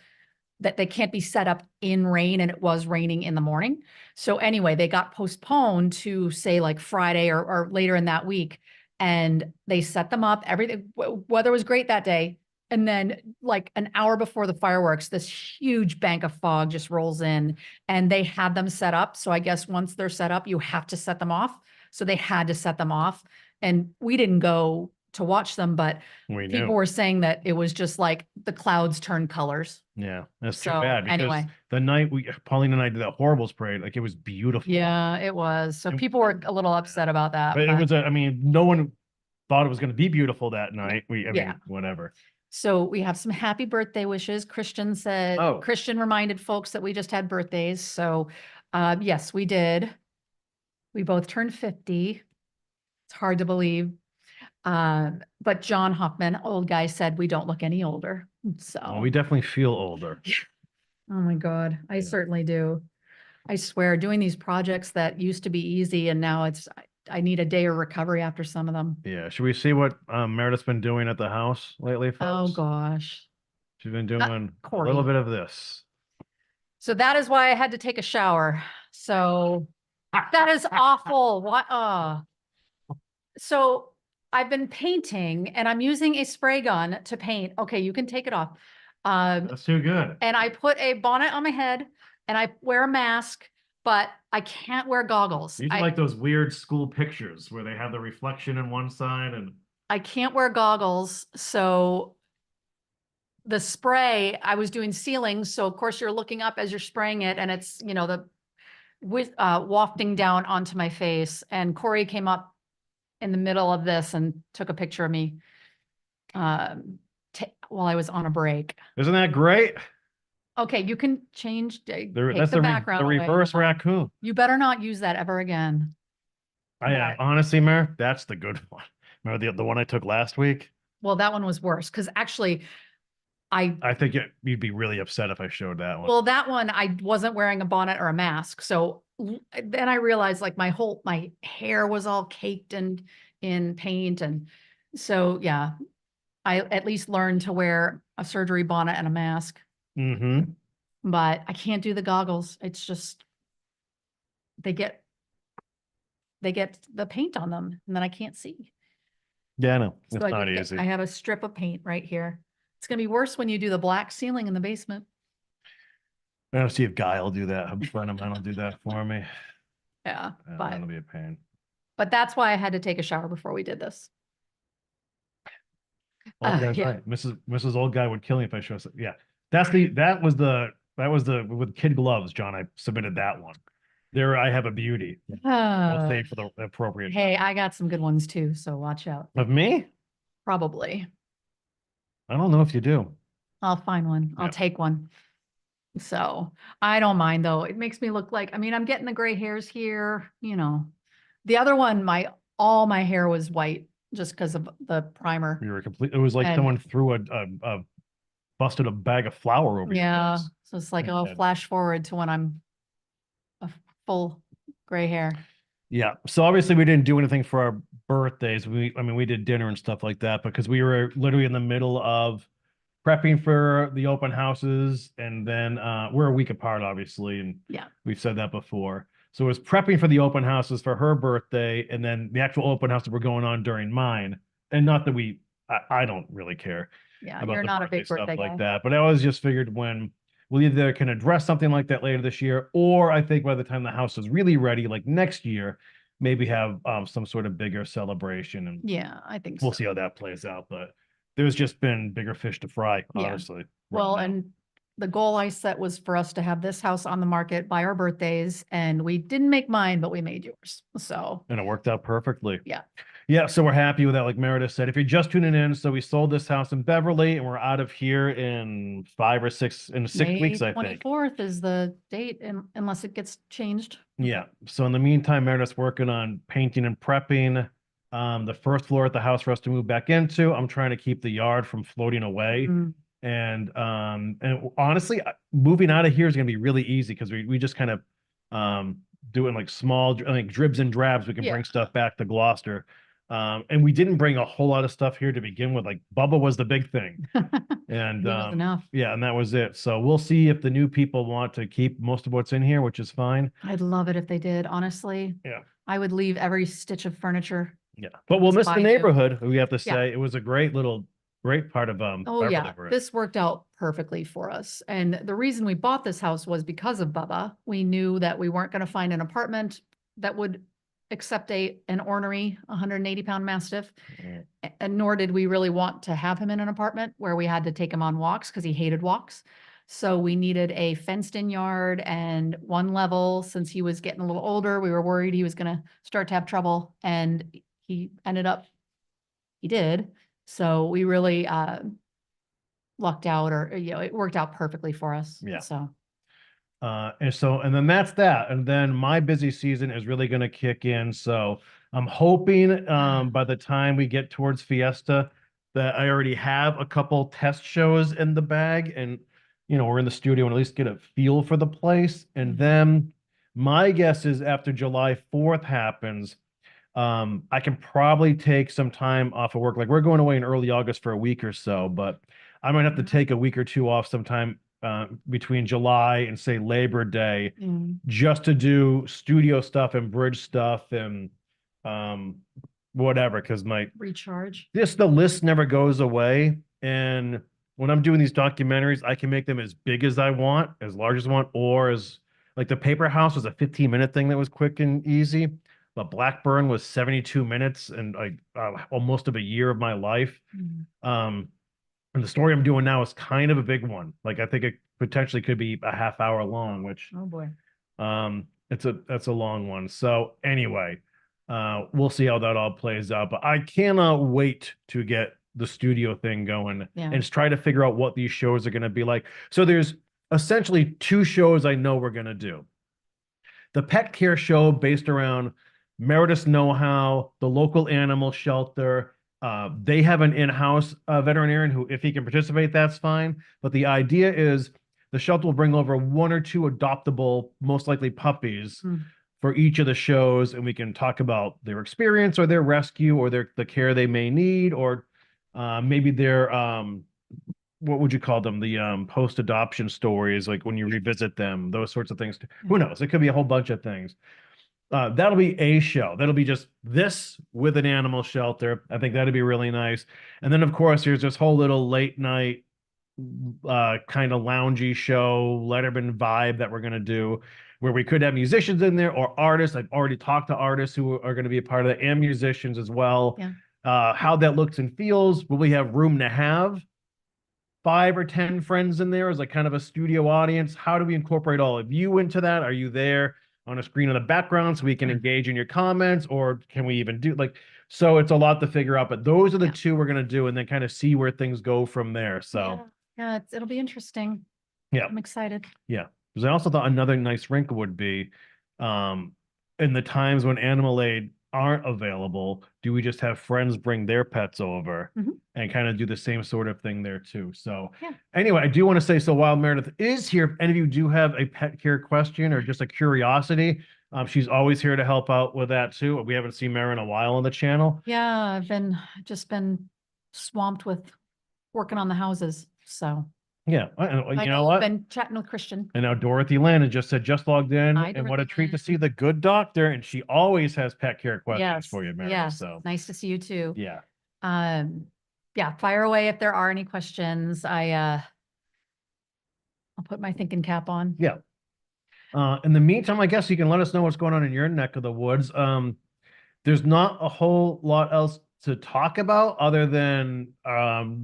that they can't be set up in rain, and it was raining in the morning. So anyway, they got postponed to say like Friday or later in that week. And they set them up. Everything, weather was great that day. And then like an hour before the fireworks, this huge bank of fog just rolls in, and they had them set up. So I guess once they're set up, you have to set them off. So they had to set them off. And we didn't go to watch them, but people were saying that it was just like the clouds turned colors. Yeah, that's too bad. Because anyway, the night Pauline and I did that Horribles parade, like it was beautiful. Yeah, it was. So people were a little upset about that. But it was, no one thought it was going to be beautiful that night. Whatever. So we have some happy birthday wishes. Christian said, Christian reminded folks that we just had birthdays. So yes, we did. We both turned 50. It's hard to believe. But John Hoffman, old guy, said we don't look any older. So we definitely feel older. Oh my God. I certainly do. I swear, doing these projects that used to be easy and now I need a day of recovery after some of them. Yeah. Should we see what Meredith's been doing at the house lately, folks? Oh gosh. She's been doing a little bit of this. So that is why I had to take a shower. So That is awful. What? So I've been painting and I'm using a spray gun to paint. Okay, you can take it off. That's too good. And I put a bonnet on my head and I wear a mask, but I can't wear goggles. These are like those weird school pictures where they have the reflection in one side and I can't wear goggles. So the spray, I was doing ceilings. So of course you're looking up as you're spraying it and it's, the with wafting down onto my face. And Corey came up in the middle of this and took a picture of me while I was on a break. isn't that great? Okay, you can change, That's take the background the away reverse now. raccoon. You better not use that ever again. I honestly, Mayor, that's the good one. Remember the one I took last week? Well, that one was worse because actually I think you'd be really upset if I showed that one. well, that one, I wasn't wearing a bonnet or a mask. So then I realized like my hair was all caked in paint. And so, yeah, I at least learned to wear a surgery bonnet and a mask, Mm-hmm. but I can't do the goggles. It's just, they get the paint on them and then I can't see. Yeah, no, it's So not easy. I have a strip of paint right here. It's gonna be worse when you do the black ceiling in the basement. I don't see if Guy will do that. A friend of mine will do that for me. Yeah, That'll be a pain. but that's why I had to take a shower before we did this. Old guy's yeah. right. Mrs. Old Guy would kill me if I showed. Yeah, that was the with kid gloves, John. I submitted that one. There, I have a beauty. I'll save for the appropriate. Hey, I got some good ones too, so watch out. Of me? Probably. I don't know if you do. I'll find one. I'll Yeah. take one. So I don't mind though. It makes me look like, I mean, I'm getting the gray hairs here, The other one, all my hair was white just because of the primer. You were complete. It was like someone threw a busted a bag of flour over your Yeah. face. So it's like, Yeah. flash forward to when I'm a full gray hair. Yeah. So obviously we didn't do anything for our birthdays. We did dinner and stuff like that because we were literally in the middle of prepping for the open houses. And then we're a week apart, obviously. And yeah, we've said that before. So it was prepping for the open houses for her birthday and then the actual open house that were going on during mine. And not that I don't really care. Yeah, about you're the not a big stuff birthday like guy. that. But I always just figured when we'll either can address something like that later this year, or I think by the time the house is really ready, like next year, maybe have some sort of bigger celebration. And yeah, I think we'll so. see how that plays out. But there's just been bigger fish to fry, Yeah. honestly. Well, and the goal I set was for us to have this house on the market by our birthdays, and we didn't make mine, but we made yours. So, and it worked out perfectly. Yeah. Yeah. So we're happy with that. Like Meredith said, if you're just tuning in, so we sold this house in Beverly and we're out of here in 6 weeks, I think. 24th is the date, unless it gets changed. Yeah. So in the meantime, Meredith's working on painting and prepping the first floor at the house for us to move back into. I'm trying to keep the yard from floating away. Mm. And honestly, moving out of here is going to be really easy because we just kind of doing like small, like dribs and drabs. We can bring stuff back to Gloucester. And we didn't bring a whole lot of stuff here to begin with. Like Bubba was the big thing. And enough. yeah, and that was it. So we'll see if the new people want to keep most of what's in here, which is fine. I'd love it if they did, honestly. Yeah. I would leave every stitch of furniture. Yeah. But we'll miss the Fine, too. neighborhood, we have to Yeah. say. It was a great part of Oh Beverly yeah, for it. this worked out perfectly for us. And the reason we bought this house was because of Bubba. We knew that we weren't going to find an apartment that would accept an ornery 180-pound mastiff. Mm. And nor did we really want to have him in an apartment where we had to take him on walks because he hated walks. So we needed a fenced-in yard and one level. Since he was getting a little older, we were worried he was going to start to have trouble, and he did. So we really lucked out, or it worked out perfectly for us. Yeah. So And then that's that. And then my busy season is really going to kick in. So I'm hoping by the time we get towards Fiesta that I already have a couple test shows in the bag, and we're in the studio and at least get a feel for the place. And then my guess is after July 4th happens, I can probably take some time off of work. Like we're going away in early August for a week or so, but I might have to take a week or two off sometime between July and say Labor Day, Mm. just to do studio stuff and bridge stuff and whatever. Because Recharge. the list never goes away. And when I'm doing these documentaries, I can make them as big as I want, as large as I want, or as like the Paper House was a 15-minute thing that was quick and easy. But Blackburn was 72 minutes and like almost of a year of my life. Mm. And the story I'm doing now is kind of a big one. Like I think it potentially could be a half hour long, which Oh boy. that's a long one. So anyway, we'll see how that all plays out. But I cannot wait to get the studio thing going and just try to figure out what these shows are going to be like. So there's essentially two shows I know we're going to do. The pet care show based around Meredith's know-how, the local animal shelter. They have an in-house veterinarian who, if he can participate, that's fine. But the idea is the shelter will bring over 1 or 2 adoptable, most likely puppies, for each of the shows, and we can talk about their experience or their rescue or the care they may need, or maybe their what would you call them? The post-adoption stories, like when you revisit them, those sorts of things. Who knows? It could be a whole bunch of things. That'll be a show. That'll be just this with an animal shelter. I think that'd be really nice. And then, of course, there's this whole little late night kind of loungy show, Letterman vibe that we're going to do, where we could have musicians in there or artists. I've already talked to artists who are going to be a part of it and musicians as well. How that looks and feels. Will we have room to have 5 or 10 friends in there as like kind of a studio audience? How do we incorporate all of you into that? Are you there on a screen in the background so we can engage in your comments, or can we even do like, so it's a lot to figure out, but those are the two we're going to do and then kind of see where things go from there. So yeah, it'll be interesting. Yeah. I'm excited. Yeah. Because I also thought another nice wrinkle would be in the times when animal aid aren't available, do we just have friends bring their pets over and kind of do the same sort of thing there too? So anyway, I do want to say, so while Meredith is here, if any of you do have a pet care question or just a curiosity, she's always here to help out with that too. We haven't seen Mary in a while on the channel. Yeah, I've just been swamped with working on the houses. So yeah, you know what? Been chatting with Christian. And now Dorothy Landon just said, just logged in. Hi, and what a Dorothy treat to see the good doctor. And she always has pet care questions for you, Mary. Yes. So Nice to see you too. yeah. Yeah, fire away if there are any questions. I'll put my thinking cap on. Yeah. In the meantime, I guess you can let us know what's going on in your neck of the woods. There's not a whole lot else to talk about other than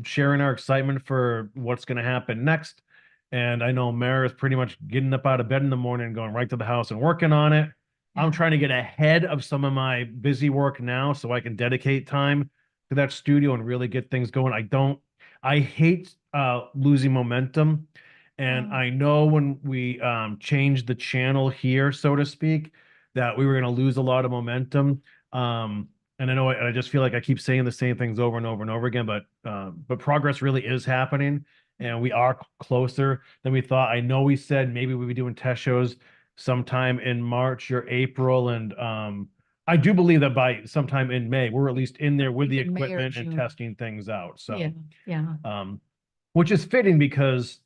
sharing our excitement for what's going to happen next. And I know Mara is pretty much getting up out of bed in the morning and going right to the house and working on it. I'm trying to get ahead of some of my busy work now so I can dedicate time to that studio and really get things going. I hate losing momentum. And I know when we changed the channel here, so to speak, that we were going to lose a lot of momentum. And I know I just feel like I keep saying the same things over and over and over again, but progress really is happening, and we are closer than we thought. I know we said maybe we'd be doing test shows sometime in March or April, and I do believe that by sometime in May, we're at least in there with the equipment and testing things out. So which is fitting because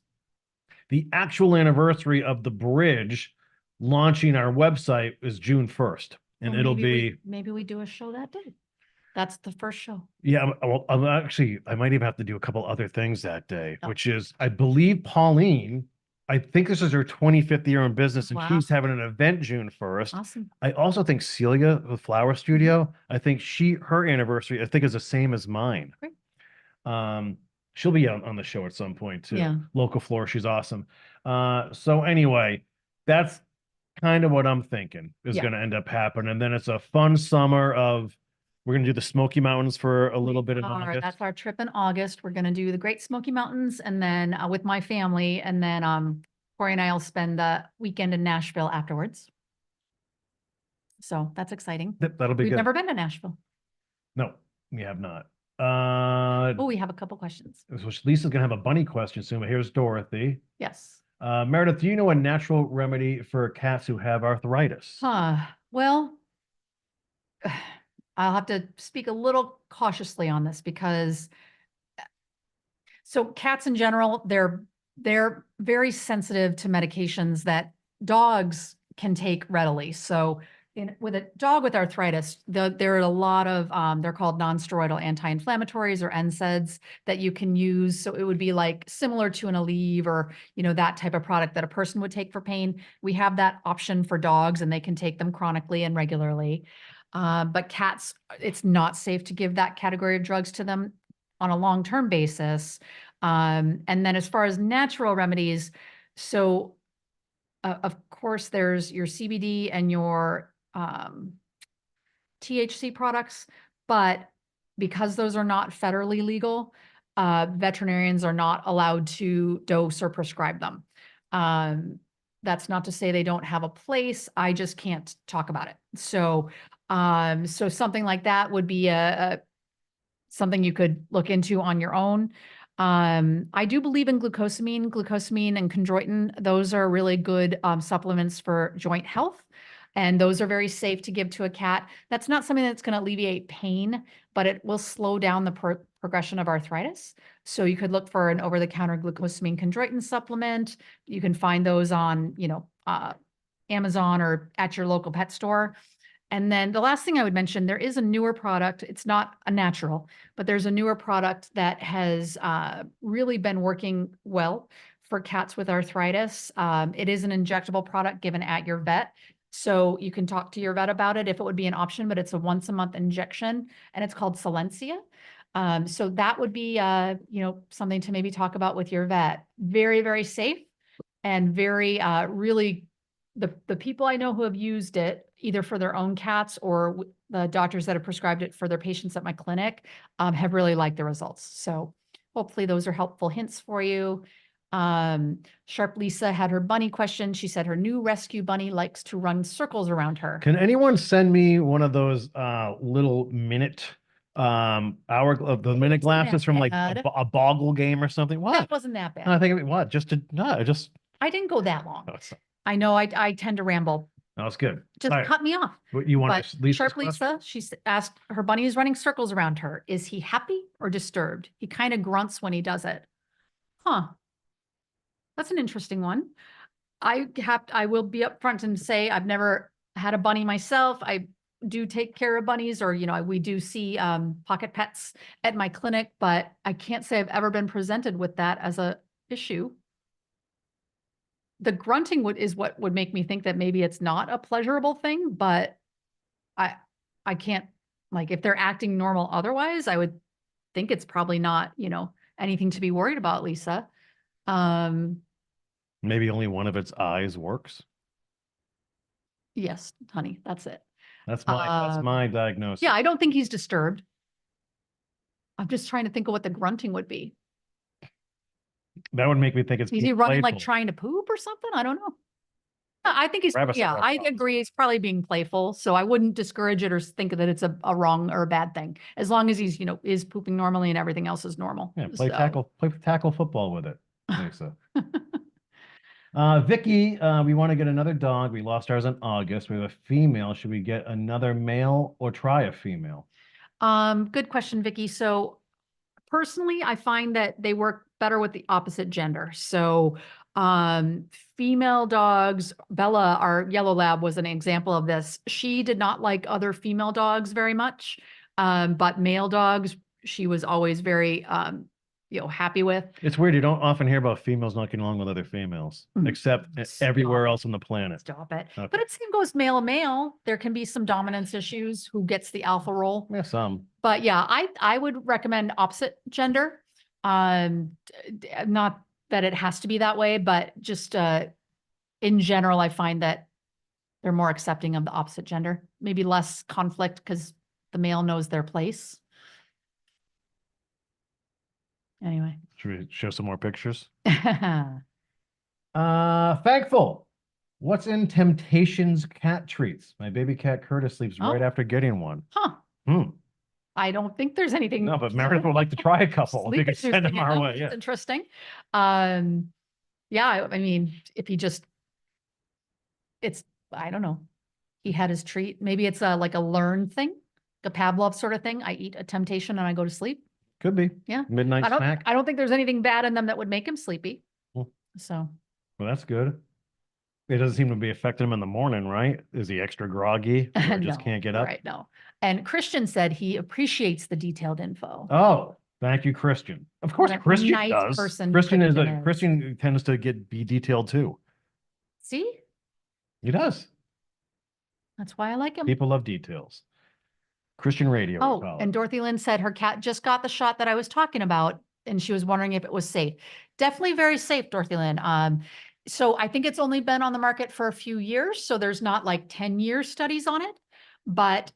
the actual anniversary of the bridge launching our website is June 1st. And Well, it'll be maybe we do a show that day. That's the first show. Yeah, I'm actually, I might even have to do a couple other things that day, which is, I believe Pauline, I think this is her 25th year in business, and she's having an event June 1st. Awesome. I also think Celia with Flower Studio, I think her anniversary, I think is the same as mine. Great. She'll be on the show at some point too. Yeah. Local Floor, she's awesome. So anyway, that's kind of what I'm thinking is going to end up happening. And then it's a fun summer of, we're going to do the Smoky Mountains for a little bit in August. That's our trip in August. We're going to do the Great Smoky Mountains and then with my family. And then Corey and I will spend the weekend in Nashville afterwards. So that's exciting. That'll be good. We've never been to Nashville. No, we have not. We have a couple questions. Lisa's going to have a bunny question soon, but here's Dorothy. Yes. Meredith, do you know a natural remedy for cats who have arthritis? Well, I'll have to speak a little cautiously on this because so cats in general, their they're very sensitive to medications that dogs can take readily. So with a dog with arthritis, there are a lot of, they're called non-steroidal anti-inflammatories or NSAIDs that you can use. So it would be like similar to an Aleve or, that type of product that a person would take for pain. We have that option for dogs and they can take them chronically and regularly. But cats, it's not safe to give that category of drugs to them on a long-term basis. And then as far as natural remedies, so of course there's your CBD and your THC products, but because those are not federally legal, veterinarians are not allowed to dose or prescribe them. That's not to say they don't have a place. I just can't talk about it. So something like that would be something you could look into on your own. I do believe in glucosamine and chondroitin. Those are really good supplements for joint health. And those are very safe to give to a cat. That's not something that's going to alleviate pain, but it will slow down the progression of arthritis. So you could look for an over-the-counter glucosamine chondroitin supplement. You can find those on, Amazon or at your local pet store. And then the last thing I would mention, there is a newer product. It's not a natural, but there's a newer product that has really been working well for cats with arthritis. It is an injectable product given at your vet. So you can talk to your vet about it if it would be an option, but it's a once-a-month injection and it's called Silencia. So that would be, something to maybe talk about with your vet. Very, very safe and very, really, the people I know who have used it either for their own cats or the doctors that have prescribed it for their patients at my clinic have really liked the results. So hopefully those are helpful hints for you. Sharp Lisa had her bunny question. She said her new rescue bunny likes to run circles around her. Can anyone send me one of those little minute hour of the minute glasses from like a boggle game or something? What? That wasn't that bad. I think what? I didn't go that long. Oh, I know I tend to ramble. that was good. Just cut me off. What you want? Sharp Lisa, she asked, her bunny is running circles around her. Is he happy or disturbed? He kind of grunts when he does it. Huh. That's an interesting one. I will be upfront and say I've never had a bunny myself. I do take care of bunnies, or we do see pocket pets at my clinic, but I can't say I've ever been presented with that as a issue. The grunting is what would make me think that maybe it's not a pleasurable thing, but I can't, like, if they're acting normal otherwise, I would think it's probably not, anything to be worried about, Lisa. Maybe only one of its eyes works. Yes, honey, that's it. That's my diagnosis. Yeah, I don't think he's disturbed. I'm just trying to think of what the grunting would be. That would make me think it's Is he running like trying to poop or something? I don't know. I think he's, I agree. He's probably being playful. So I wouldn't discourage it or think that it's a wrong or a bad thing. As long as he's, is pooping normally and everything else is normal. Yeah, play tackle football with it. Lisa. Vicky, we want to get another dog. We lost ours in August. We have a female. Should we get another male or try a female? Good question, Vicky. So personally, I find that they work better with the opposite gender. So female dogs, Bella, our yellow lab, was an example of this. She did not like other female dogs very much, but male dogs, she was always very happy with. It's weird. You don't often hear about females not getting along with other females, except everywhere else on the planet. Stop it. Okay. But it same goes male to male. There can be some dominance issues. Who gets the alpha role? Yeah, some. But yeah, I would recommend opposite gender. Not that it has to be that way, but just in general, I find that they're more accepting of the opposite gender. Maybe less conflict because the male knows their place. Anyway. Should we show some more pictures? Thankful. What's in Temptations cat treats? My baby cat Curtis sleeps right after getting one. Huh. I don't think there's anything. No, but Meredith would like to try a couple. We could send them our way. Yeah. Interesting. Yeah, I mean, if he just, I don't know. He had his treat. Maybe it's like a learned thing, a Pavlov sort of thing. I eat a temptation and I go to sleep. Could be. Yeah. Midnight snack. I don't think there's anything bad in them that would make him sleepy. Well, So. Well, that's good. It doesn't seem to be affecting him in the morning, right? Is he extra groggy or just No, can't get up? right, no. And Christian said he appreciates the detailed info. Oh, thank you, Christian. Of course, What a Christian nice does. person Christian is Christian a is. Christian tends to be detailed too. See? He does. That's why I like him. People love details. Christian radio, we Oh, call and it. Dorothy Lynn said her cat just got the shot that I was talking about, and she was wondering if it was safe. Definitely very safe, Dorothy Lynn. So I think it's only been on the market for a few years, so there's not like 10-year studies on it. But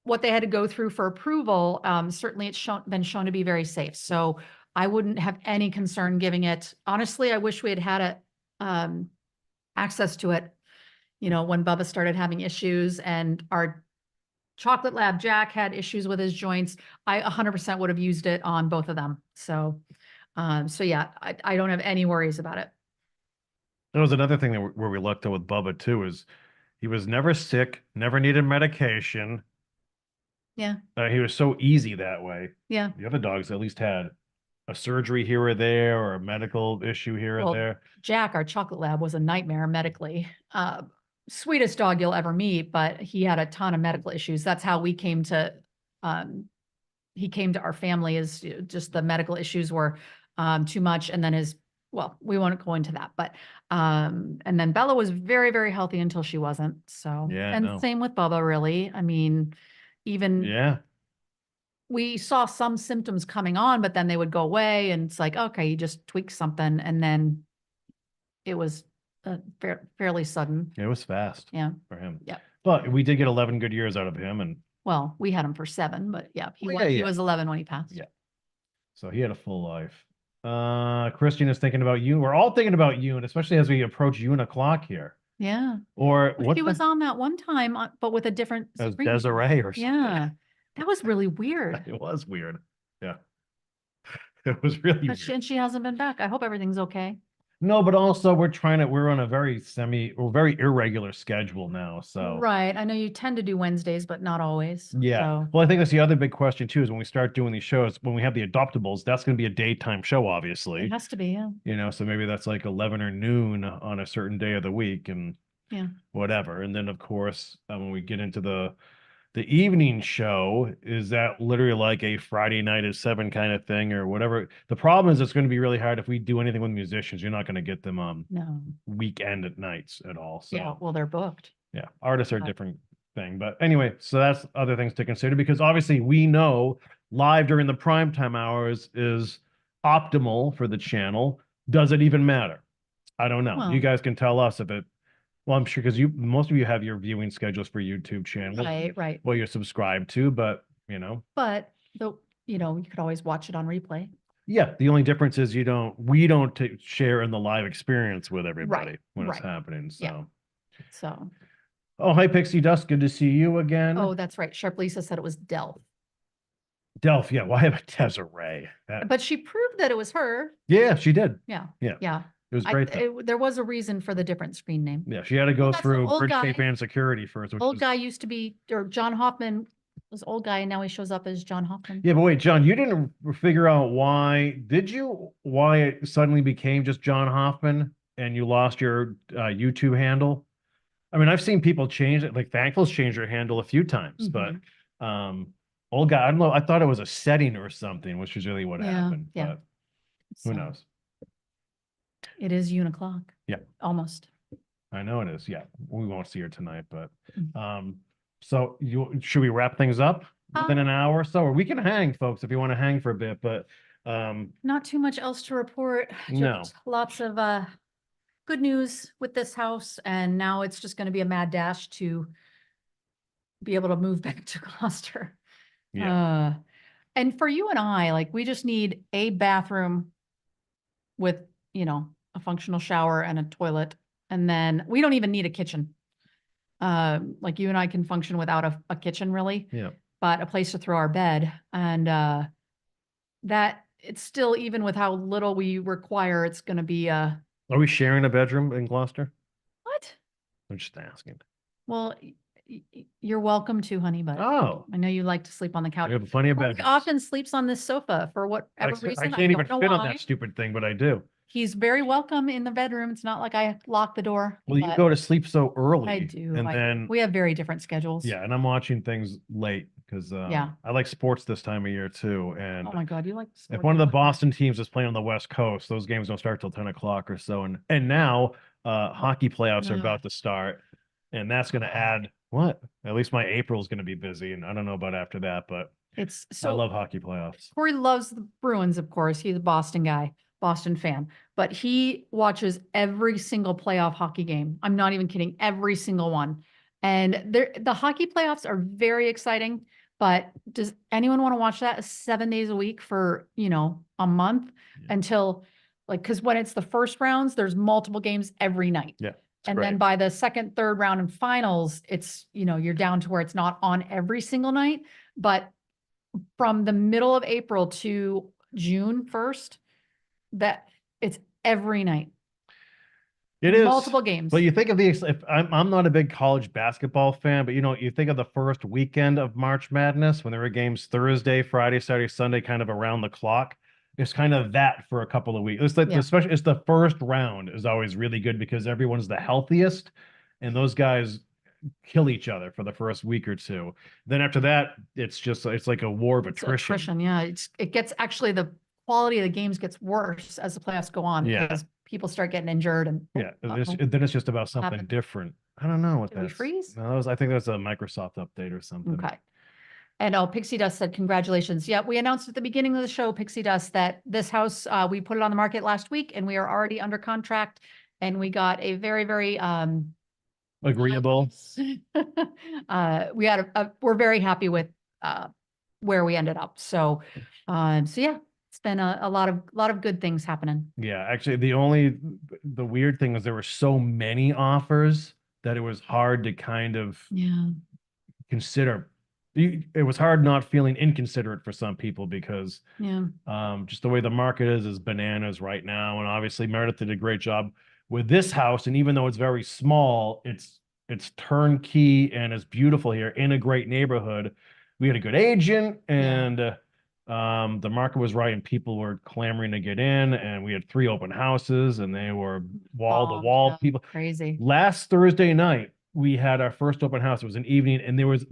what they had to go through for approval, certainly it's been shown to be very safe. So I wouldn't have any concern giving it. Honestly, I wish we had had access to it, when Bubba started having issues and our chocolate lab Jack had issues with his joints. I 100% would have used it on both of them. So yeah, I don't have any worries about it. That was another thing where we lucked out with Bubba too, is he was never sick, never needed medication. Yeah. He was so easy that way. Yeah. The other dogs at least had a surgery here or there or a medical issue here Well, or there. Jack, our chocolate lab, was a nightmare medically. Sweetest dog you'll ever meet, but he had a ton of medical issues. That's how we came to, he came to our family, is just the medical issues were too much. And then we won't go into that, but, and then Bella was very, very healthy until she wasn't. So, Yeah, and no. same with Bubba, really. I mean, even Yeah. we saw some symptoms coming on, but then they would go away and it's like, okay, you just tweak something. And then it was fairly sudden. It was fast. Yeah. For him. Yeah. But we did get 11 good years out of him, and Well, we had him for 7, but yeah, yeah, he yeah. was 11 when he passed. Yeah. So he had a full life. Christian is thinking about you. We're all thinking about you, and especially as we approach June o'clock here. Yeah. Or what She was on that one time, but with a different as screen. Desiree or something. Yeah. That was really weird. It was weird. Yeah. It was really But weird. she hasn't been back. I hope everything's okay. No, but also we're on a very very irregular schedule now. So Right. I know you tend to do Wednesdays, but not always. yeah. So, Well, I think that's the other big question too, is when we start doing these shows, when we have the adoptables, that's going to be a daytime show, obviously. it has to be, yeah. So maybe that's like 11 or noon on a certain day of the week and Yeah. whatever. And then of course, when we get into the evening show, is that literally like a Friday night at 7 kind of thing or whatever? The problem is it's going to be really hard if we do anything with musicians. You're not going to get them on No. weekend at nights at all. So Yeah. Well, they're booked. yeah, artists are a But- different thing. But anyway, so that's other things to consider, because obviously we know live during the primetime hours is optimal for the channel. Does it even matter? I don't know. Well- You guys can tell us if it. Well, I'm sure because most of you have your viewing schedules for YouTube channels. Right. Well, you're subscribed to, but But you could always watch it on replay. yeah, the only difference is we don't share in the live experience with everybody when it's right. happening. So. Yeah. So, Oh, hi, Pixie Dust. Good to see you again. oh, that's right. Sharp Lisa said it was Delph, Delph, yeah. Why have a Desiree? but she proved that it was her. Yeah, she did. Yeah. Yeah. Yeah. It was great. Though. There was a reason for the different screen name. Yeah, she had to go Well, that's the through old Bridge guy. Safe and security first. Old guy used to be, or John Hoffman was old guy, and now he shows up as John Hoffman. Yeah, but wait, John, you didn't figure out why it suddenly became just John Hoffman and you lost your YouTube handle? I mean, I've seen people change it, like Thankful's changed their handle a few times, but old guy, I don't know. I thought it was a setting or something, which is really what happened. Yeah. But who knows? It is Uniclock. Yeah. Almost. I know it is. Yeah. We won't see her tonight, but so should we wrap things up within an hour or so? Or we can hang, folks, if you want to hang for a bit, but not too much else to report. No. Just lots of good news with this house, and now it's just going to be a mad dash to be able to move back to Gloucester. Yeah. And for you and I, like, we just need a bathroom with, a functional shower and a toilet. And then we don't even need a kitchen. Like you and I can function without a kitchen really. Yeah. But a place to throw our bed. And that it's still, even with how little we require, it's going to be Are we sharing a bedroom in Gloucester? what? I'm just asking. Well, You're welcome to, honey, but Oh, I know you like to sleep on the couch. I have plenty of Corey bedrooms. often sleeps on this sofa for I, whatever I reason. can't even don't know fit on why. that stupid thing, but I do. He's very welcome in the bedroom. It's not like I lock the door. Well, you but go to sleep so early. I do. And then, we have very different schedules. yeah, and I'm watching things late because Yeah. I like sports this time of year too. And Oh my God, you like if sports one of the like that. Boston teams is playing on the West Coast, those games don't start till 10 o'clock or so. And now hockey playoffs are Ugh. about to start, and that's going to add what? At least my April is going to be busy, and I don't know about after that, but It's I so love hockey playoffs. Corey loves the Bruins, of course. He's a Boston guy, Boston fan, but he watches every single playoff hockey game. I'm not even kidding, every single one. And the hockey playoffs are very exciting, but does anyone want to watch that 7 days a week for, a month Yeah. until because when it's the first rounds, there's multiple games every night. Yeah. And then by the second, third round and finals, it's, you're down to where it's not on every single night, but from the middle of April to June 1st, that it's every night. It is multiple games. But you think of if I'm not a big college basketball fan, but you think of the first weekend of March Madness when there were games Thursday, Friday, Saturday, Sunday, kind of around the clock. It's kind of that for a couple of weeks. It's like especially it's the first round is always really good because everyone's the healthiest, and those guys kill each other for the first week or two. Then after that, it's like a war of attrition. Yeah, it gets actually the quality of the games gets worse as the playoffs go on because people start getting injured and then it's just about something different. I don't know what Did we freeze? No, I think that's a Microsoft update or something. Okay. And Pixie Dust said, congratulations. Yeah, we announced at the beginning of the show, Pixie Dust, that this house, we put it on the market last week and we are already under contract. And we got a very, very agreeable. We're very happy with where we ended up. So yeah, it's been a lot of good things happening. Yeah, actually, the weird thing was there were so many offers that it was hard to kind of consider. It was hard not feeling inconsiderate for some people because just the way the market is bananas right now. And obviously Meredith did a great job with this house. And even though it's very small, it's turnkey and it's beautiful here in a great neighborhood. We had a good agent and the market was right and people were clamoring to get in, and we had 3 open houses and they were wall to wall people. Crazy. Last Thursday night, we had our first open house. It was an evening, and there was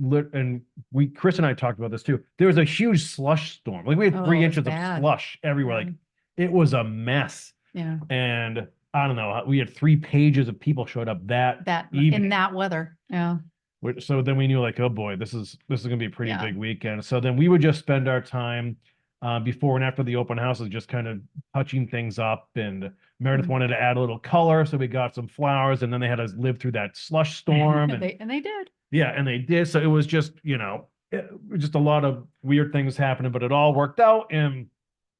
Chris and I talked about this too. There was a huge slush storm. Like we had 3 inches of slush everywhere. Like it was a mess. Yeah. And I don't know. We had 3 pages of people showed up that evening in that weather. Yeah. So then we knew like, oh boy, this is gonna be a pretty big weekend. So then we would just spend our time before and after the open houses, just kind of touching things up. And Meredith wanted to add a little color, so we got some flowers, and then they had to live through that slush storm. and they did. Yeah, and they did. So it was just just a lot of weird things happening, but it all worked out. And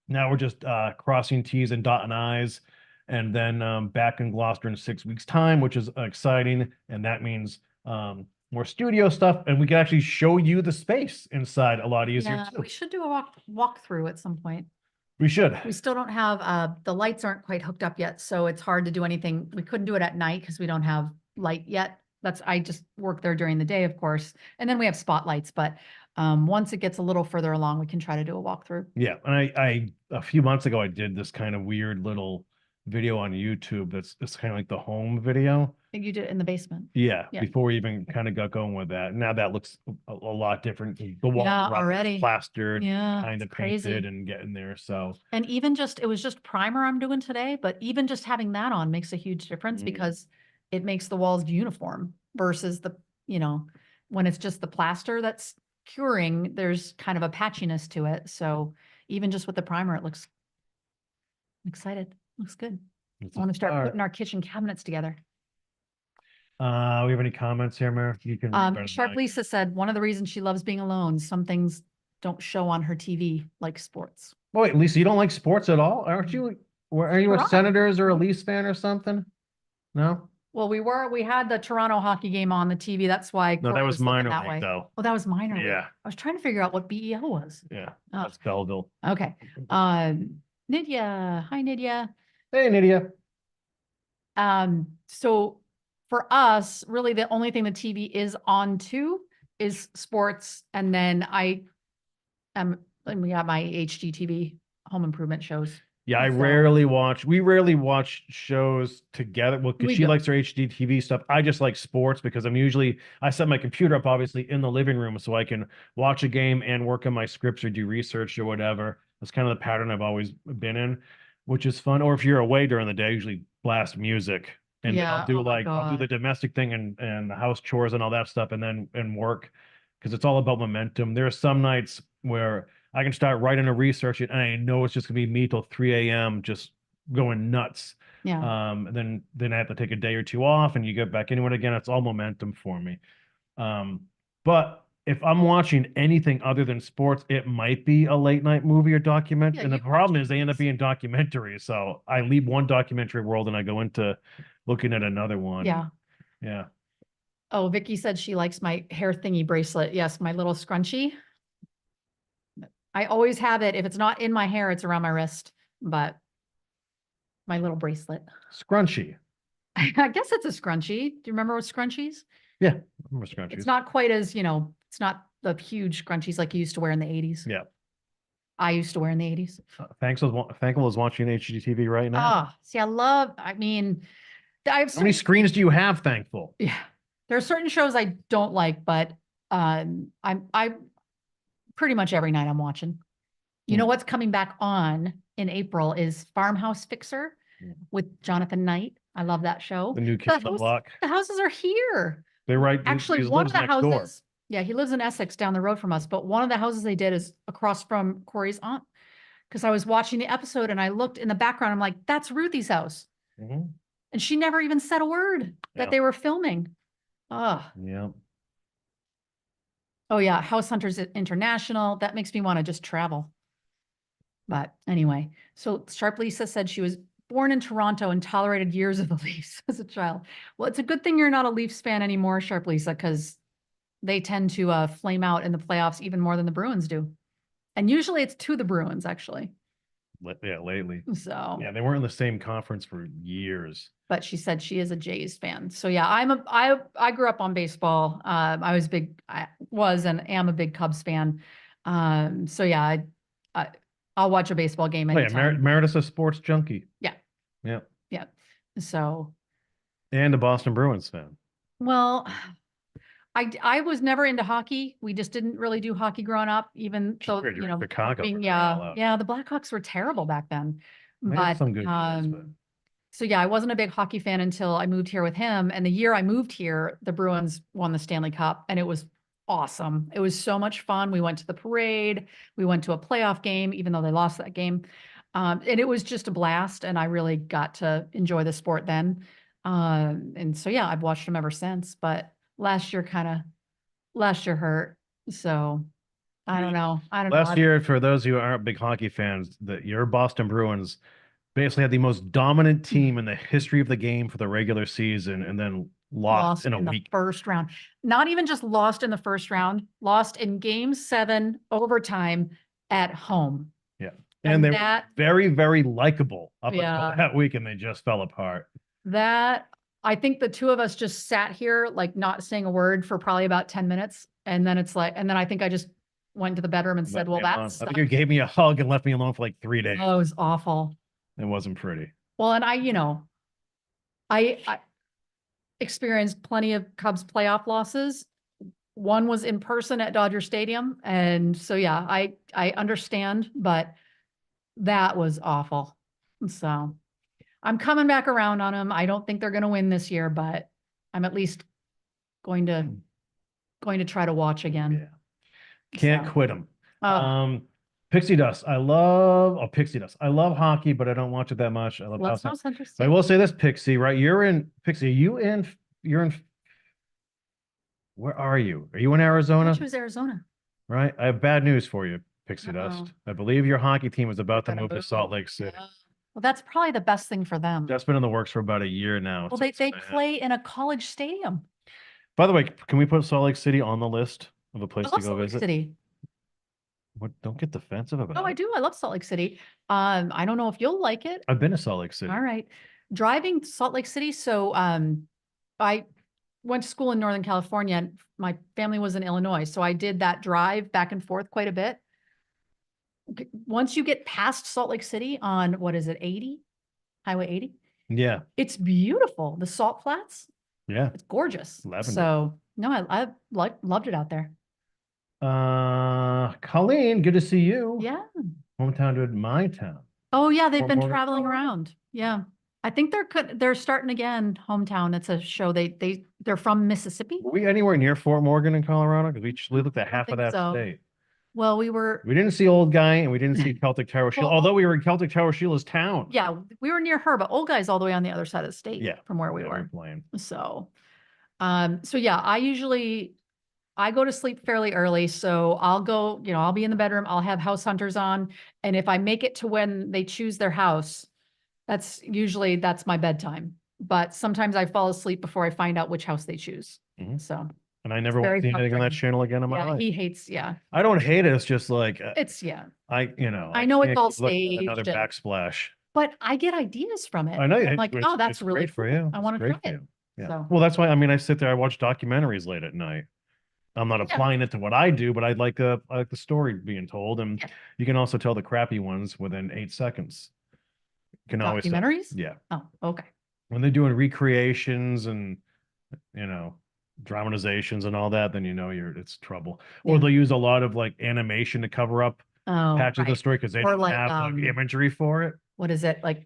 now we're just crossing T's and dotting I's, and then back in Gloucester in 6 weeks' time, which is exciting, and that means more studio stuff, and we can actually show you the space inside a lot easier too. We should do a walkthrough at some point. We should. We still don't have the lights aren't quite hooked up yet, so it's hard to do anything. We couldn't do it at night because we don't have light yet. I just work there during the day, of course, and then we have spotlights. But once it gets a little further along, we can try to do a walkthrough. Yeah, and I a few months ago I did this kind of weird little video on YouTube it's kind of like the home video. I think you did it in the basement. Yeah, before we even kind of got going with that. Now that looks a lot different. The wall already plastered, kind of crazy. painted and getting there. So and even it was just primer I'm doing today, but even just having that on makes a huge difference because it makes the walls uniform versus when it's just the plaster that's curing, there's kind of a patchiness to it. So even just with the primer, it looks I'm excited. Looks good. I want to start putting our kitchen cabinets together. We have any comments here, Mary? You can Sharp Lisa said one of the reasons she loves being alone, some things don't show on her TV like sports. Oh, wait, Lisa, you don't like sports at all? Aren't you? Are you a Senators or a Leafs fan or something? No? Well, we had the Toronto hockey game on the TV. That's why. No, that was minor league though. Oh, that was minor league. Yeah. I was trying to figure out what BEL was. Yeah. That's Belleville. Okay. Nydia. Hi, Nydia. Hey, Nydia. So for us, really the only thing the TV is on to is sports. And then we got my HGTV home improvement shows. Yeah, So- we rarely watch shows together. Well, because We she don't. likes her HDTV stuff. I just like sports because I set my computer up obviously in the living room so I can watch a game and work on my scripts or do research or whatever. That's kind of the pattern I've always been in, which is fun. Or if you're away during the day, I usually blast music and Yeah, I'll do oh my I'll do the God. domestic thing and the house chores and all that stuff and work because it's all about momentum. There are some nights where I can start writing a research and I know it's just gonna be me till 3 a.m. just going nuts. Yeah. And then I have to take a day or two off and you get back into it again. It's all momentum for me. But if I'm watching anything other than sports, it might be a late night movie or documentary. Yeah, And the you problem watch is they end up things. being documentaries. So I leave one documentary world and I go into looking at another one. Yeah. Yeah. Oh, Vicky said she likes my hair thingy bracelet. Yes, my little scrunchie. I always have it. If it's not in my hair, it's around my wrist, but my little bracelet. Scrunchy. I guess it's a scrunchie. Do you remember what scrunchies? Yeah. I remember It's scrunchies. not quite as, it's not the huge scrunchies like you used to wear in the 80s. Yeah. I used to wear in the 80s. Thankful is watching HGTV right now. Ah, see, I mean, I have How many screens do you have, Thankful? yeah, there are certain shows I don't like, but I pretty much every night I'm watching. You know what's coming back on in April is Farmhouse Fixer with Jonathan Knight. I love that show. The new kid on the block. The houses are here. They're right. Actually, he one lives of the next door. houses, yeah, he lives in Essex down the road from us, but one of the houses they did is across from Corey's aunt. Because I was watching the episode and I looked in the background, I'm like, that's Ruthie's house. Mhm. And she never even said a word that Yeah. they were filming. Oh, Yeah. oh yeah, House Hunters International. That makes me want to just travel. But anyway, so Sharp Lisa said she was born in Toronto and tolerated years of the Leafs as a child. Well, it's a good thing you're not a Leafs fan anymore, Sharp Lisa, because they tend to flame out in the playoffs even more than the Bruins do. And usually it's to the Bruins, actually. Yeah, lately. So, Yeah, they weren't in the same conference for years. but she said she is a Jays fan. So yeah, I grew up on baseball. I was and am a big Cubs fan. So yeah, I'll watch a baseball game Oh, yeah, anytime. Meredith's a sports junkie. Yeah. Yeah. Yeah. So, And a Boston Bruins fan. well, I was never into hockey. We just didn't really do hockey growing up, even though, Weird, you're in Chicago, being, for crying out loud. yeah, the Blackhawks were terrible back then. They had But, some good years, but so yeah, I wasn't a big hockey fan until I moved here with him. And the year I moved here, the Bruins won the Stanley Cup and it was awesome. It was so much fun. We went to the parade. We went to a playoff game, even though they lost that game. And it was just a blast. And I really got to enjoy the sport then. And so, yeah, I've watched them ever since, but last year hurt. So I don't know. last year, for those who aren't big hockey fans, your Boston Bruins basically had the most dominant team in the history of the game for the regular season and then lost in a the week. first round. Not even just lost in the first round, lost in game 7 overtime at home. Yeah. And they were very, very likable up until that week and they just fell apart. I think the two of us just sat here, like not saying a word for probably about 10 minutes. And then I think I just went to the bedroom and said, well, I think you gave me a hug and left me alone for like 3 days. Oh, it was awful. It wasn't pretty. Well, and I experienced plenty of Cubs playoff losses. One was in person at Dodger Stadium. And so, yeah, I understand, but that was awful. So I'm coming back around on them. I don't think they're going to win this year, but I'm at least going to try to watch again. Yeah. Can't quit them. Pixie Dust. I love Pixie Dust. I love hockey, but I don't watch it that much. I love House Hunters. I will say this, Pixie, right? You're in where are you? Are you in Arizona? Which was Arizona. Right. I have bad news for you, Pixie Dust. I believe your hockey team is about to move to Salt Lake City. Well, that's probably the best thing for them. That's been in the works for about a year now. Well, they play in a college stadium. By the way, can we put Salt Lake City on the list of a place to go visit? City. What? Don't get defensive about it. Oh, I do. I love Salt Lake City. I don't know if you'll like it. I've been to Salt Lake City. All right. Driving to Salt Lake City. So I went to school in Northern California and my family was in Illinois. So I did that drive back and forth quite a bit. Once you get past Salt Lake City on, what is it, 80? Highway 80? Yeah. It's beautiful. The salt flats, Yeah. it's gorgeous. Lavender. So no, I loved it out there. Colleen, good to see you. Yeah. Hometown to my town. Oh yeah, they've Fort been Morgan. traveling around. Yeah. I think they're starting again, Hometown. It's a show. They're from Mississippi. Were we anywhere near Fort Morgan in Colorado? Because we looked at I don't half of think that so. state. Well, We didn't see Old Guy and we didn't see Celtic Tower Shield, Well, although we were in Celtic Tower Sheila's town. yeah, we were near her, but Old Guy's all the way on the other side of the state. Yeah, From where we Yeah, were. playing. So yeah, I go to sleep fairly early. So I'll go, I'll be in the bedroom. I'll have House Hunters on. And if I make it to when they choose their house, that's my bedtime. But sometimes I fall asleep before I find out which house they choose. Mhm. So And I never want very to see anything on that frustrating. channel again in my yeah, life. he hates, yeah. I don't hate it. It's just like, It's, yeah. I know it's can't all keep looking at another staged and- backsplash. But I get ideas from it. I know. I'm like, oh, that's it's really great for cool. you. I It's want to great try for it. you. Yeah. So Well, that's why, I sit there, I watch documentaries late at night. I'm not applying it to what I do, but I like the story being told. And Yeah. you can also tell the crappy ones within 8 seconds. You can always tell. documentaries? Yeah. Oh, okay. When they're doing recreations and, dramatizations and all that, then it's trouble. Or Yeah. they'll use a lot of like animation to cover up Oh, patches of the right. story because they Or don't like, have the imagery for it. What is it? Like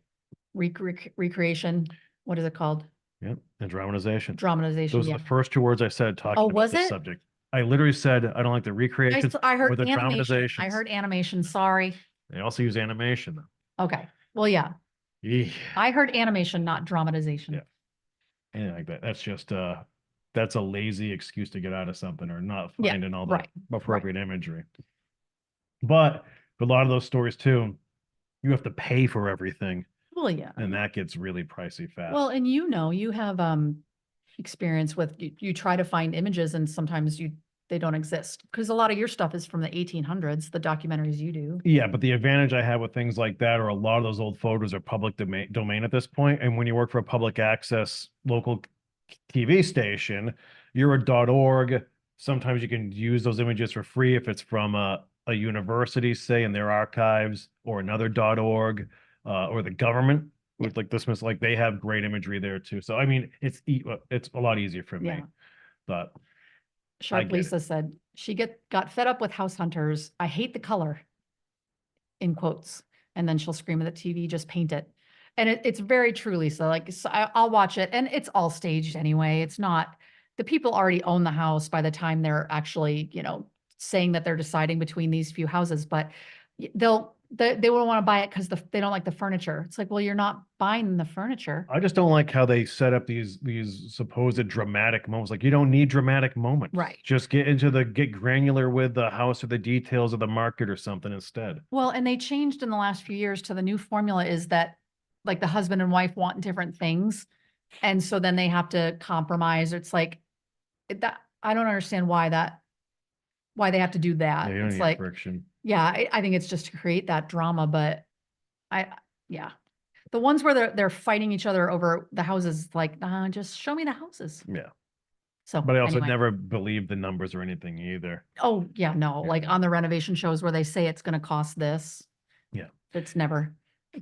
recreation? What is it called? Yep. And dramatization. Dramatization. Those Yeah. are the first 2 words I said talking about was this it? subject. I literally said I don't like the recreations I or heard the animation. I dramatizations. heard animation. Sorry. They also use animation though. Okay. Well, yeah. Yeah. I heard animation, not dramatization. Yeah. Anything like that. That's just that's a lazy excuse to get out of something or not Yeah, finding all the right, appropriate imagery. But a lot of those stories too, you have to pay for everything. Well, yeah. And that gets really pricey fast. Well, and you have experience with you try to find images and sometimes they don't exist because a lot of your stuff is from the 1800s, the documentaries you do. Yeah, but the advantage I have with things like that, or a lot of those old photos are public domain at this point. And when you work for a public access local TV station, you're a .org. Sometimes you can use those images for free if it's from a university, say in their archives, or another .org, or the government with like this, like they have great imagery there too. So it's a lot easier for me, Yeah. but. Sharp Lisa said she got fed up with House Hunters. I hate the color, in quotes. And then she'll scream at the TV, just paint it. And it's very true, Lisa. Like, so I'll watch it and it's all staged anyway. It's not, the people already own the house by the time they're actually, saying that they're deciding between these few houses, but they won't want to buy it because they don't like the furniture. It's like, well, you're not buying the furniture. I just don't like how they set up these supposed dramatic moments. Like you don't need dramatic moments. Right. Just get granular with the house or the details of the market or something instead. Well, and they changed in the last few years to the new formula is that like the husband and wife want different things. And so then they have to compromise. It's like that. I don't understand why they have to do that. Yeah, you don't It's need like friction. Yeah, I think it's just to create that drama, but yeah. The ones where they're fighting each other over the houses, like, just show me the houses. Yeah. So, But I also anyway. never believed the numbers or anything either. Oh, yeah, no, Yeah. like on the renovation shows where they say it's going to cost this. Yeah. It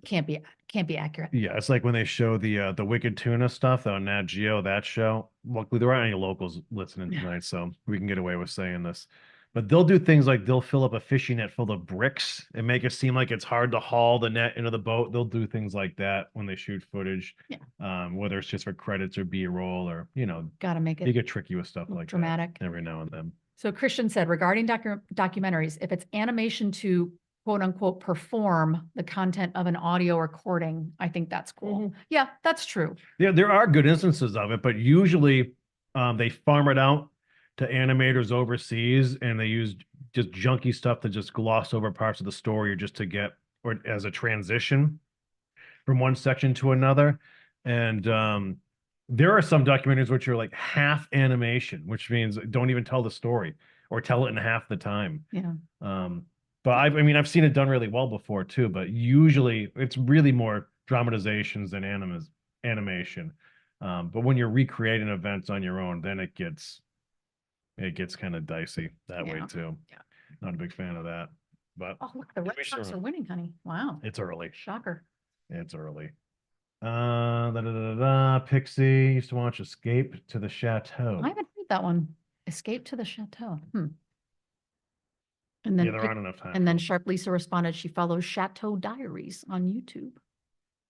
can't be accurate. Yeah, it's like when they show the Wicked Tuna stuff on Nat Geo, that show. Luckily, there aren't any locals listening tonight, so we can get away with saying this. But they'll do things like they'll fill up a fishing net full of bricks and make it seem like it's hard to haul the net into the boat. They'll do things like that when they shoot footage. Yeah. Whether it's just for credits or B-roll or, Gotta make they it get tricky with stuff like dramatic that every now and then. So Christian said, regarding documentaries, if it's animation to quote unquote perform the content of an audio recording, I think that's cool. Yeah, that's true. Yeah, there are good instances of it, but usually they farm it out to animators overseas and they use just junky stuff to just gloss over parts of the story or just to get or as a transition from one section to another. And there are some documentaries which are like half animation, which means don't even tell the story or tell it in half the time. Yeah. But I've seen it done really well before too, but usually it's really more dramatizations than animation. But when you're recreating events on your own, then it gets kind of dicey that way Yeah. too. Yeah. Not a big fan of that. But Oh, look, the Red Sox are winning, honey. Wow. it's early. Shocker. It's early. Pixie used to watch Escape to the Chateau. I haven't heard that one. Escape to the Chateau. And Yeah, then, there aren't enough time. and then Sharp Lisa responded, she follows Chateau Diaries on YouTube.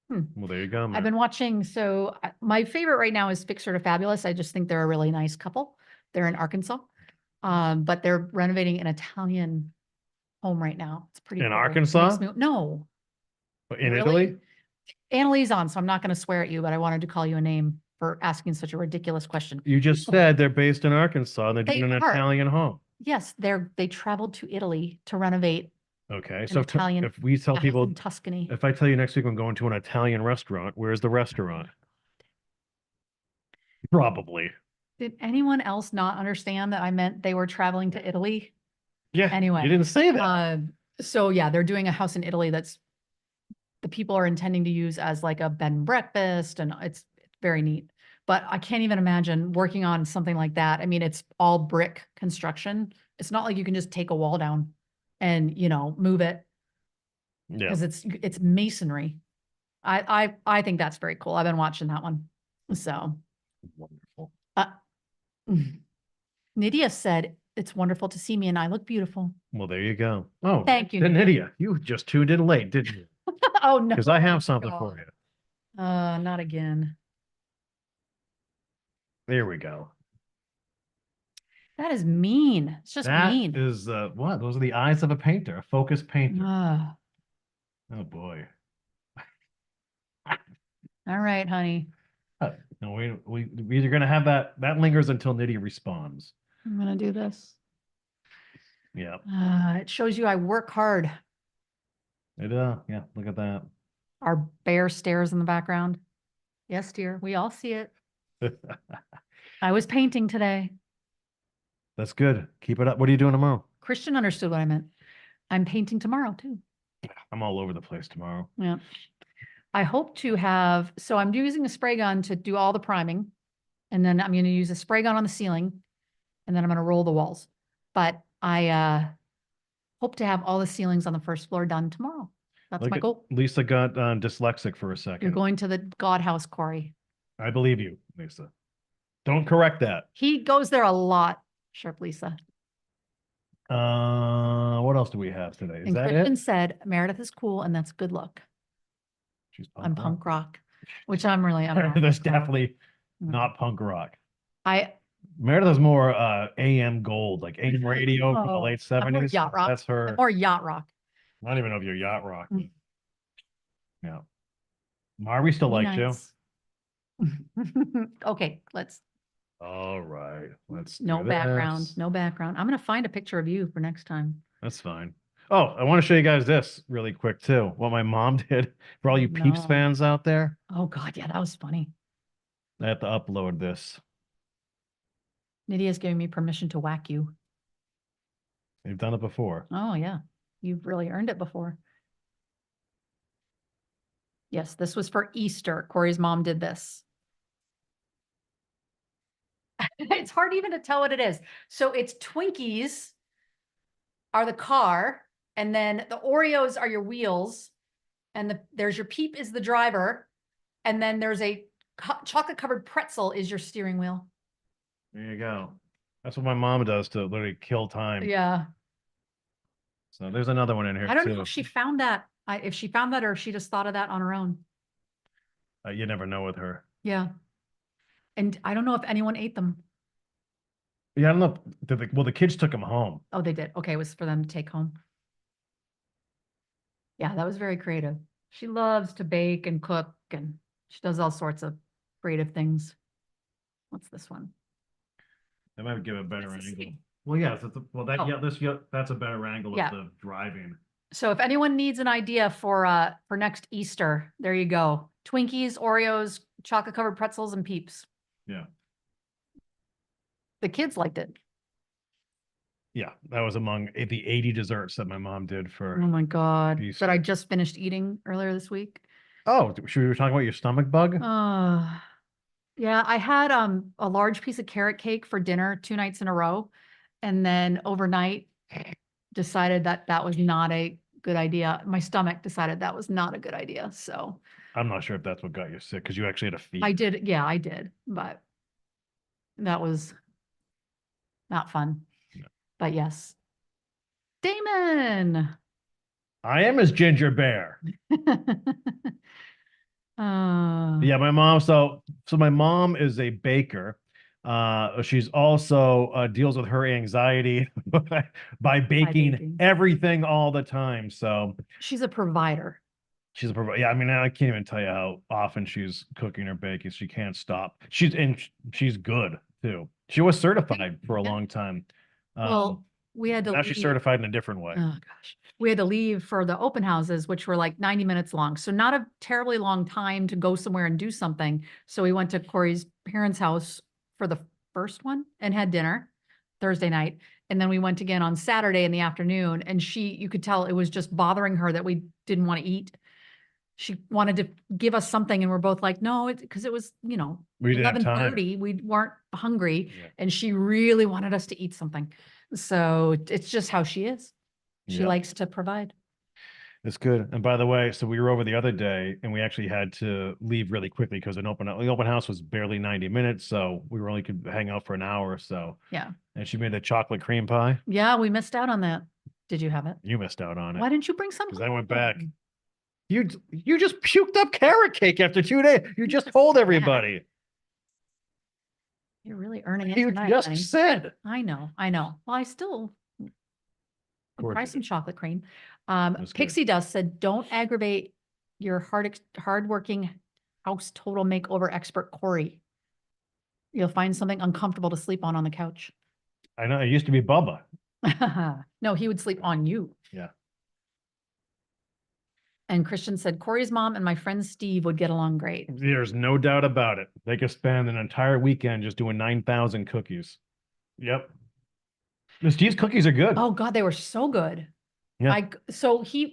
Well, there you go, man. I've been watching, so my favorite right now is Fixer to Fabulous. I just think they're a really nice couple. They're in Arkansas, but they're renovating an Italian home right now. It's pretty In cool. Arkansas? No, In really? Italy? Annalise on, so I'm not going to swear at you, but I wanted to call you a name for asking such a ridiculous question. You just said they're based in Arkansas and they're doing an are. Italian home. Yes, they traveled to Italy to renovate Okay, an so Italian if we tell house people, in Tuscany. if I tell you next week I'm going to an Italian restaurant, where's the restaurant? Probably. Did anyone else not understand that I meant they were traveling to Italy? Yeah. Anyway. You didn't say that. So yeah, they're doing a house in Italy that's the people are intending to use as like a bed and breakfast, and it's very neat. But I can't even imagine working on something like that. I mean, it's all brick construction. It's not like you can just take a wall down and, move it Yeah. because it's masonry. I think that's very cool. I've been watching that one. So Wonderful. Nydia said, it's wonderful to see me and I look beautiful. Well, there you go. Oh, thank you, Nydia. You just tuned in late, didn't you? Oh no. Because I have something for you. Not again. There we go. That is mean. It's just mean. That is what? Those are the eyes of a painter, a focused painter. Oh boy. All right, honey. No, we're either gonna have that lingers until Nydia responds. I'm gonna do this. Yeah. It shows you I work hard. It yeah, look at that. Our bear stairs in the background. Yes, dear. We all see it. I was painting today. That's good. Keep it up. What are you doing tomorrow? Christian understood what I meant. I'm painting tomorrow too. I'm all over the place tomorrow. Yeah. I hope to have, so I'm using a spray gun to do all the priming. And then I'm going to use a spray gun on the ceiling. And then I'm going to roll the walls. But I hope to have all the ceilings on the first floor done tomorrow. That's my goal. Lisa got dyslexic for a second. You're going to the God house, Corey. I believe you, Lisa. Don't correct that. He goes there a lot, Sharp Lisa. What else do we have today? Is and that Christian it? said Meredith is cool and that's good luck. She's I'm punk rock, which I'm really. That's definitely not punk rock. I Meredith is more AM gold, like AM radio from the late I'm more 70s. yacht rock. That's her. Or yacht rock. I don't even know if you're yacht rock. But... Yeah. Marby still likes you. Okay, let's. All right. Let's No do background. this. No background. I'm gonna find a picture of you for next time. That's fine. Oh, I want to show you guys this really quick too. What my mom did for all you Peeps fans out there. Oh God, yeah, that was funny. I have to upload this. Nydia's giving me permission to whack you. You've done it before. Oh yeah, you've really earned it before. Yes, this was for Easter. Corey's mom did this. It's hard even to tell what it is. So it's Twinkies are the car, and then the Oreos are your wheels, and there's your Peep is the driver, and then there's a chocolate covered pretzel is your steering wheel. There you go. That's what my mom does to literally kill time. Yeah. So there's another one in here. I don't know if she found that. If she found that or if she just thought of that on her own. You never know with her. Yeah. And I don't know if anyone ate them. Yeah, I don't know. Well, the kids took them home. Oh, they did. Okay, it was for them to take home. Yeah, that was very creative. She loves to bake and cook, and she does all sorts of creative things. What's this one? They might give a better angle. Well, yeah, that's a better angle of the driving. So if anyone needs an idea for next Easter, there you go. Twinkies, Oreos, chocolate covered pretzels, and Peeps. Yeah. The kids liked it. Yeah, that was among the 80 desserts that my mom did for. Oh my God. Easter. That I just finished eating earlier this week. Oh, should we talk about your stomach bug? Yeah, I had a large piece of carrot cake for dinner 2 nights in a row, and then overnight decided that that was not a good idea. My stomach decided that was not a good idea. So I'm not sure if that's what got you sick because you actually had a I fever. did, yeah, I did, but that was not fun. No. But yes, Damon. I am his ginger bear. Uh, Yeah, my mom. So my mom is a baker. She's also deals with her anxiety by by baking baking. everything all the time. So She's a provider. she's a yeah. I mean, I can't even tell you how often she's cooking or baking. She can't stop. She's good too. She was certified for a Yeah. long time. Well, we had to Now she's leave. certified in a different way. Oh gosh. We had to leave for the open houses, which were like 90 minutes long. So not a terribly long time to go somewhere and do something. So we went to Corey's parents' house for the first one and had dinner Thursday night. And then we went again on Saturday in the afternoon. And you could tell it was just bothering her that we didn't want to eat. She wanted to give us something and we're both like, no, it's because it was, We didn't have time. 11:30. We weren't hungry. Yeah. And she really wanted us to eat something. So it's just how she is. She Yeah. likes to provide. It's good. And by the way, so we were over the other day and we actually had to leave really quickly because the open house was barely 90 minutes. So we were only could hang out for an hour or so. Yeah. And she made a chocolate cream pie. Yeah, we missed out on that. Did you have it? You missed out on it. Why didn't you bring some? Because I went back. home? You just puked up carrot cake after 2 days. You just told everybody. You're really earning it You tonight, just honey. said. I know. Well, I still course try you some did. chocolate cream. That's good. Pixie Dust said, don't aggravate your hardworking house total makeover expert, Corey. You'll find something uncomfortable to sleep on the couch. I know. It used to be Bubba. No, he would sleep on you. Yeah. And Christian said, Corey's mom and my friend Steve would get along great. There's no doubt about it. They could spend an entire weekend just doing 9,000 cookies. Yep. Steve's cookies are good. Oh God, they were so good. Yeah.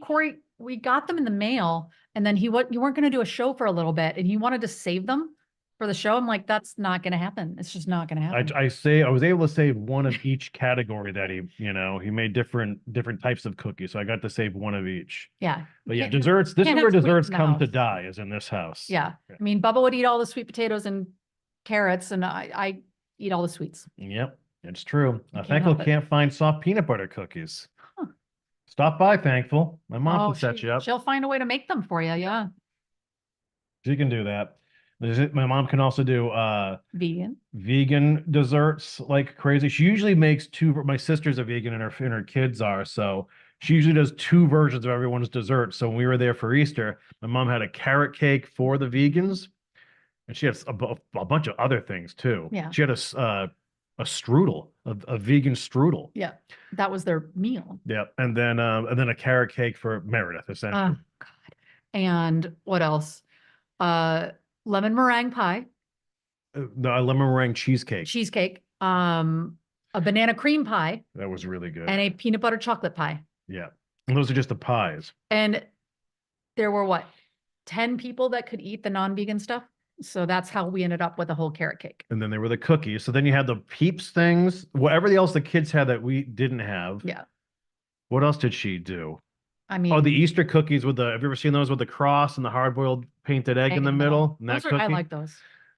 Corey, we got them in the mail and then you weren't going to do a show for a little bit and he wanted to save them for the show. I'm like, that's not going to happen. It's just not going to happen. I was able to save one of each category that he made different types of cookies. So I got to save one of each. Yeah. But yeah, desserts, this is can't where have sweets desserts in the come to house. die, is in this house. Yeah. I mean, Bubba would eat all the sweet potatoes and carrots and I eat all the sweets. Yep, it's true. can't Thankful help it. can't find soft peanut butter cookies. Huh. Stop by, Thankful. My mom Oh, can set you up. she'll find a way to make them for you. Yeah. She can do that. My mom can also do Vegan. desserts like crazy. She usually makes two. My sister's a vegan and her kids are, so she usually does two versions of everyone's dessert. So when we were there for Easter, my mom had a carrot cake for the vegans, and she had a bunch of other things too. Yeah. She had a strudel, a vegan strudel. Yeah. That was their meal. Yeah, and then a carrot cake for Meredith, essentially. Oh God. And what else? Lemon meringue pie, The lemon meringue cheesecake. cheesecake, a banana cream pie, That was really good. and a peanut butter chocolate pie. Yeah, and those are just the pies. And there were what, 10 people that could eat the non-vegan stuff? So that's how we ended up with a whole carrot cake. And then there were the cookies. So then you had the Peeps things, whatever else the kids had that we didn't have. Yeah. What else did she do? I mean, Oh, the Easter cookies have you ever seen those with the cross and the hard-boiled painted egg in the middle? And that I like those.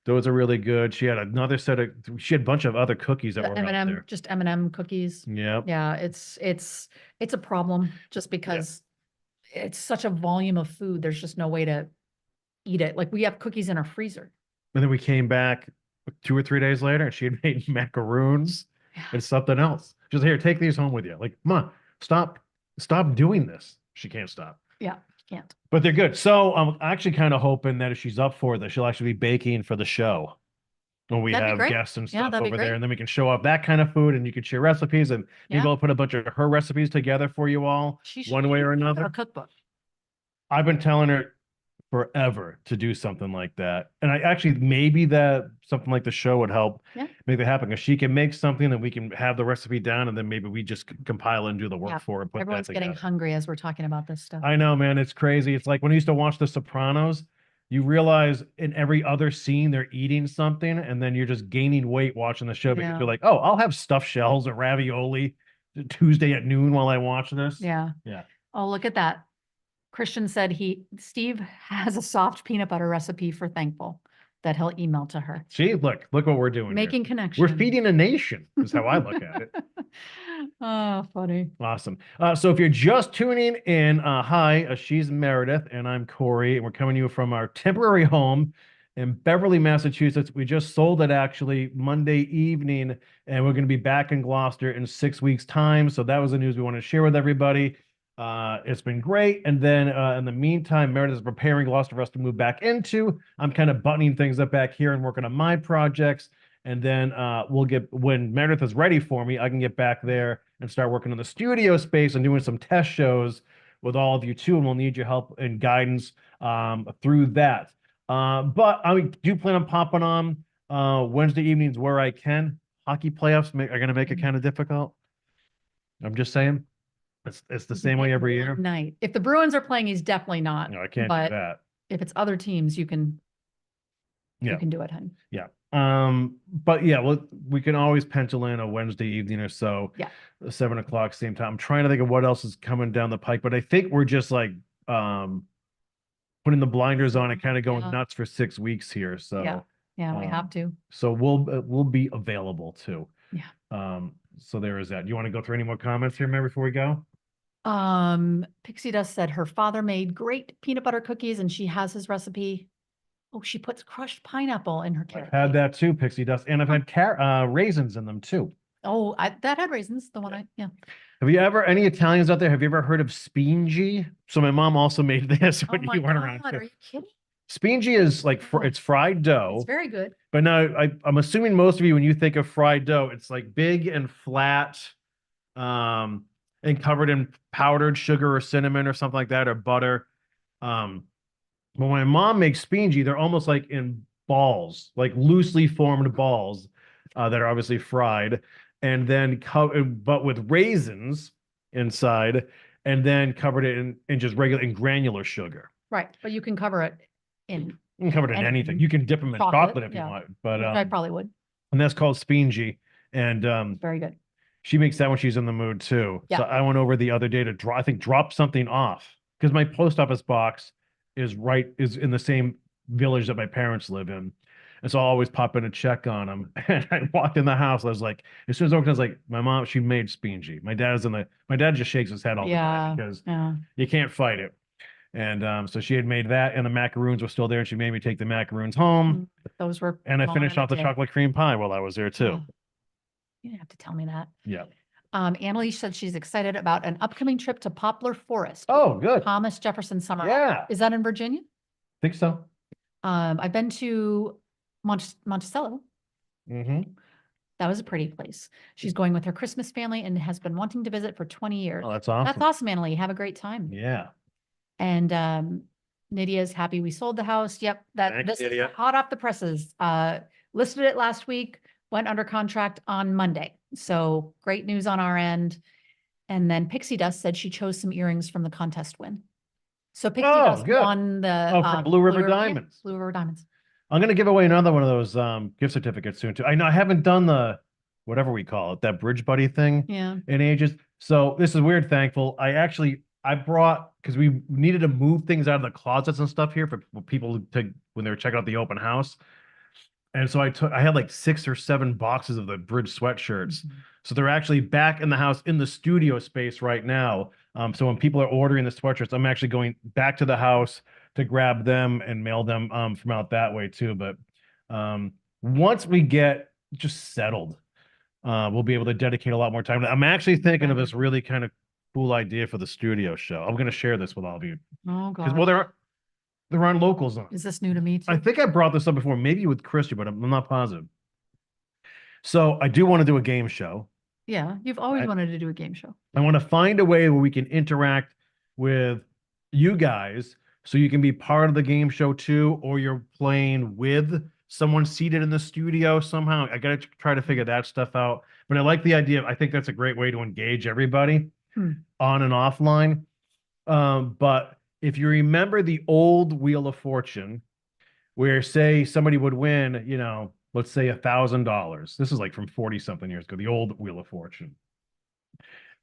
Those are really good. She had another she had a bunch of other cookies that The were out there. just M&M cookies. Yeah. Yeah, it's a problem just because it's such a volume of food. There's just no way to eat it. Like we have cookies in our freezer. And then we came back 2 or 3 days later and she had made macaroons and something else. She was here, take these home with you. Like, Ma, stop doing this. She can't stop. Yeah, can't. But they're good. So I'm actually kind of hoping that if she's up for it, she'll actually be baking for the show when we That'd be have great. guests and Yeah, stuff that'd be over there. great. And then we can show off that kind of food and you can share recipes and maybe Yeah. I'll put a bunch of her recipes together for you all one way or another. A cookbook. I've been telling her forever to do something like that. And I actually, maybe that something like the show would help make that happen because she can make something and we can have the recipe down and then maybe we just compile and do the work Yeah. for it. Put Everyone's that getting together. hungry as we're talking about this stuff. I know, man. It's crazy. It's like when I used to watch The Sopranos you realize in every other scene they're eating something, and then you're just gaining weight watching the show because Yeah. you're like, oh, I'll have stuffed shells or ravioli Tuesday at noon while I watch this. Yeah. Yeah. Oh, look at that. Christian said Steve has a soft peanut butter recipe for Thankful that he'll email to her. See, look what we're doing Making here. connection. We're feeding a nation is how I look at it. Oh, funny. Awesome. So if you're just tuning in, hi, she's Meredith and I'm Corey, and we're coming to you from our temporary home in Beverly, Massachusetts. We just sold it actually Monday evening, and we're going to be back in Gloucester in 6 weeks' time. So that was the news we want to share with everybody. It's been great. And then in the meantime, Meredith is preparing Gloucester for us to move back into. I'm kind of buttoning things up back here and working on my projects. And then when Meredith is ready for me, I can get back there and start working on the studio space and doing some test shows with all of you too. And we'll need your help and guidance through that. But I do plan on popping on Wednesday evenings where I can. Hockey playoffs are going to make it kind of difficult. I'm just saying. It's the same way every year. Night. If the Bruins are playing, he's definitely not. No, I can't but do that. If it's other teams, you can do it, hun. Yeah. But yeah, we can always pencil in a Wednesday evening or so. Yeah. 7 o'clock, same time. I'm trying to think of what else is coming down the pike, but I think we're just like putting the blinders on and kind of going nuts for 6 weeks here. So yeah, we have to. So we'll be available too. Yeah. So there is that. You want to go through any more comments here, Mary, before we go? Pixie Dust said her father made great peanut butter cookies and she has his recipe. Oh, she puts crushed pineapple in her carrot I've had cake. that too, Pixie Dust, and I've had raisins in them too. Oh, that had raisins. The one Have you ever, any Italians out there, have you ever heard of spingi? So my mom also made this when you went around. Are you kidding? Spingi is like, it's fried dough. It's very good. But now I'm assuming most of you, when you think of fried dough, it's like big and flat, and covered in powdered sugar or cinnamon or something like that, or butter. But when my mom makes spingi, they're almost like in balls, like loosely formed balls that are obviously fried, and then but with raisins inside, and then covered it in just in granular sugar. Right, but you can cover it in. You can cover it in anything. You can dip them in chocolate if you want, but I probably would. And that's called spingi, and very good. She makes that when she's in the mood too. Yeah. So I went over the other day to drop something off because my post office box is in the same village that my parents live in. And so I'll always pop in a check on them. And I walked in the house. I was like, as soon as I walked in, I was like, my mom, she made spingi. My dad just shakes his head all the time because you can't fight it. And so she had made that, and the macaroons were still there, and she made me take the macaroons home. Those were, and I finished off the chocolate cream pie while I was there too. You didn't have to tell me that. Yeah. Annalise said she's excited about an upcoming trip to Poplar Forest. Oh, good. Thomas Jefferson Summer. Yeah. Is that in Virginia? Think so. I've been to Monticello. Mm-hmm. That was a pretty place. She's going with her Christmas family and has been wanting to visit for 20 years. Oh, that's awesome. That's awesome, Annalie. Have a great time. Yeah. And Nydia's happy we sold the house. Yep. This is hot off the presses. Listed it last week, went under contract on Monday. So great news on our end. And then Pixie Dust said she chose some earrings from the contest win. So Pixie Dust won the from Blue River Diamonds. Blue River Diamonds. I'm going to give away another one of those gift certificates soon too. I know I haven't done the whatever we call it, that Bridge Buddy thing in ages. So this is weird. Thankful. I brought, because we needed to move things out of the closets and stuff here for people to, when they were checking out the open house. And so I had like 6 or 7 boxes of the Bridge sweatshirts. Mm-hmm. So they're actually back in the house in the studio space right now. So when people are ordering the sweatshirts, I'm actually going back to the house to grab them and mail them from out that way too. But once we get just settled, we'll be able to dedicate a lot more time. I'm actually thinking of this really kind of cool idea for the studio show. I'm going to share this with all of you. Oh God. Well, there aren't locals on. Is this new to me too? I think I brought this up before, maybe with Christy, but I'm not positive. So I do want to do a game show. Yeah, you've always wanted to do a game show. I want to find a way where we can interact with you guys so you can be part of the game show too, or you're playing with someone seated in the studio somehow. I got to try to figure that stuff out. But I like the idea. I think that's a great way to engage everybody on and offline. But if you remember the old Wheel of Fortune, where say somebody would win, you know, let's say $1,000. This is like from 40 something years ago, the old Wheel of Fortune.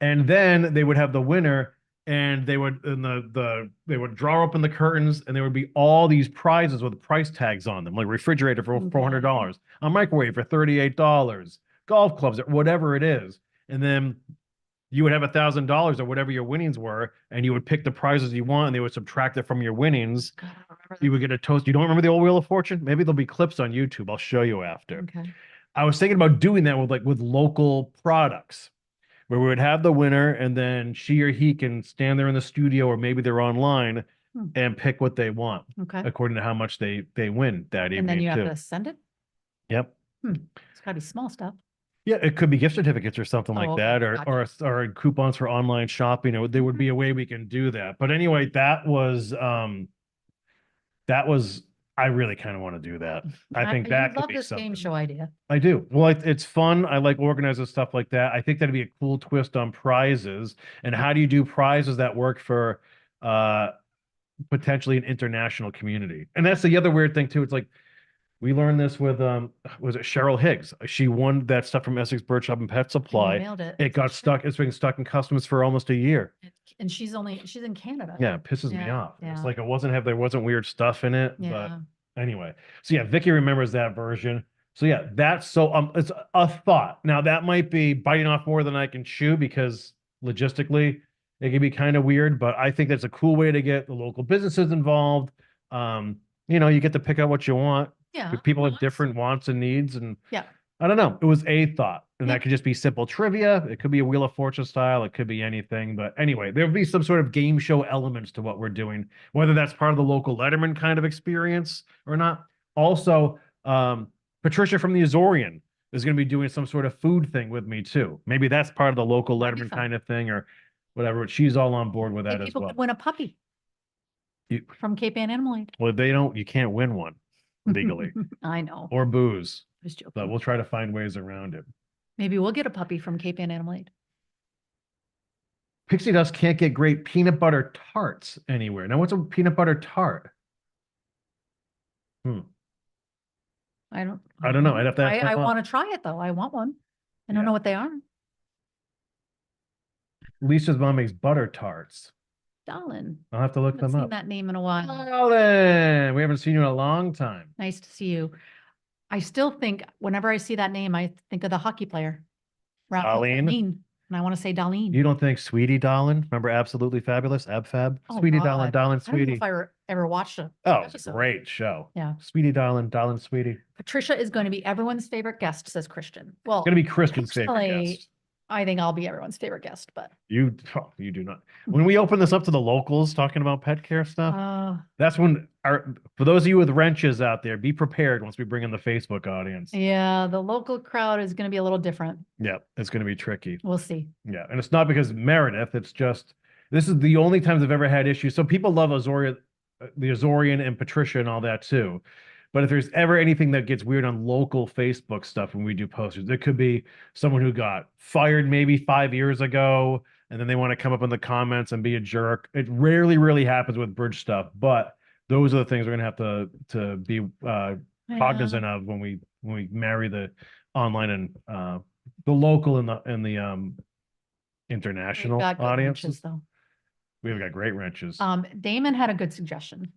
And then they would have the winner and they would they would draw open the curtains and there would be all these prizes with price tags on them, like refrigerator for $400, a microwave for $38, golf clubs or whatever it is. And then you would have $1,000 or whatever your winnings were, and you would pick the prizes you want, and they would subtract it from your winnings. God, I don't remember You would get a toast. You don't remember the old Wheel of Fortune? Maybe there'll be clips on YouTube. I'll show you after. Okay. I was thinking about doing that with local products, where we would have the winner, and then she or he can stand there in the studio, or maybe they're online, and pick what they want. Okay. According to how much they win that evening. And then you have too. to send it? Yep. It's gotta be small stuff. Yeah, it could be gift certificates or something like okay. that, or Gotcha. or coupons for online shopping. There would be a way we can do that. But anyway, that was I really kind of want to do that. I think that you could love be this game something. show idea. I do. Well, it's fun. I like organizing stuff like that. I think that'd be a cool twist on prizes. And how do you do prizes that work for potentially an international community? And that's the other weird thing too. It's like we learned this with was it Cheryl Higgs? She won that stuff from Essex Bird Shop and Pet Supply. Mailed it. It got stuck. It's been stuck in customs for almost a year. And she's in Canada. Yeah, it pisses me Yeah, off. It's yeah. like there wasn't weird stuff in it. But Yeah. anyway, so yeah, Vicky remembers that version. So yeah, that's it's a thought. Now that might be biting off more than I can chew because logistically it can be kind of weird, but I think that's a cool way to get the local businesses involved. You know, you get to pick out what you want. Yeah. People have different wants and needs, and Yeah. I don't know. It was a thought, and Yeah. that could just be simple trivia. It could be a Wheel of Fortune style. It could be anything. But anyway, there'll be some sort of game show elements to what we're doing, whether that's part of the local Letterman kind of experience or not. Also, Patricia from the Azorian is going to be doing some sort of food thing with me too. Maybe that's part of the local That'd be Letterman fun. kind of thing or whatever. She's all on board with that Maybe as people well. could win a puppy from Cape Ann Animal Aid. Well, you can't win one legally I know. or booze, Just joking. but we'll try to find ways around it. Maybe we'll get a puppy from Cape Ann Animal Aid. Pixie Dust can't get great peanut butter tarts anywhere. Now, what's a peanut butter tart? I don't know. I'd have to ask I want to try it though. I want one. I don't know what they are. Lisa's mom makes butter tarts. Darlin. I'll have to look them Seen up. that name in a while. Darlin, we haven't seen you in a long time. Nice to see you. I still think whenever I see that name, I think of the hockey player. Darlene? And I want to say Darlene. You don't think Sweetie Darlin? Remember Absolutely Fabulous? Ab-Fab? Oh, Sweetie God. Darlin, I don't know Sweetie. if I ever watched it. Oh, it's a great show. Yeah. Sweetie Darlin, Sweetie. Patricia is going to be everyone's favorite guest, says Christian. Well, It's going to be Christian's favorite personally, guest. I think I'll be everyone's favorite guest, but You do not. When we open this up to the locals talking about pet care stuff, that's when for those of you with wrenches out there, be prepared once we bring in the Facebook audience. yeah, the local crowd is going to be a little different. Yeah, it's going to be tricky. We'll see. Yeah, and it's not because Meredith, it's just this is the only times I've ever had issues. So people love the Azorian and Patricia and all that too. But if there's ever anything that gets weird on local Facebook stuff when we do posters, it could be someone who got fired maybe 5 years ago, and then they want to come up in the comments and be a jerk. It rarely, really happens with bridge stuff, but those are the things we're gonna have to be cognizant of when we marry the online and the local and the international audiences. Though. We've got great wrenches. Damon had a good suggestion.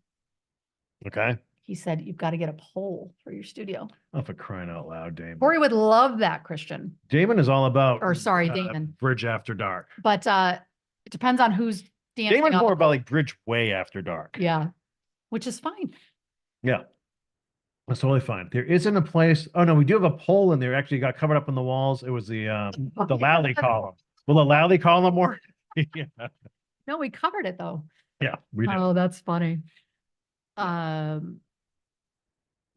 Okay. He said, you've got to get a pole for your studio. Oh, for crying out loud, Damon. Corey would love that, Christian. Damon is all about, Damon. Bridge After Dark. But it depends on who's dancing. Damon's more about like Bridge Way After Dark. Yeah, which is fine. Yeah, that's totally fine. There isn't a place. Oh no, we do have a pole in there. Actually, got covered up on the walls. It was the Lally column. Will the Lally column work? Yeah. No, we covered it though. Yeah, we do. Oh, that's funny.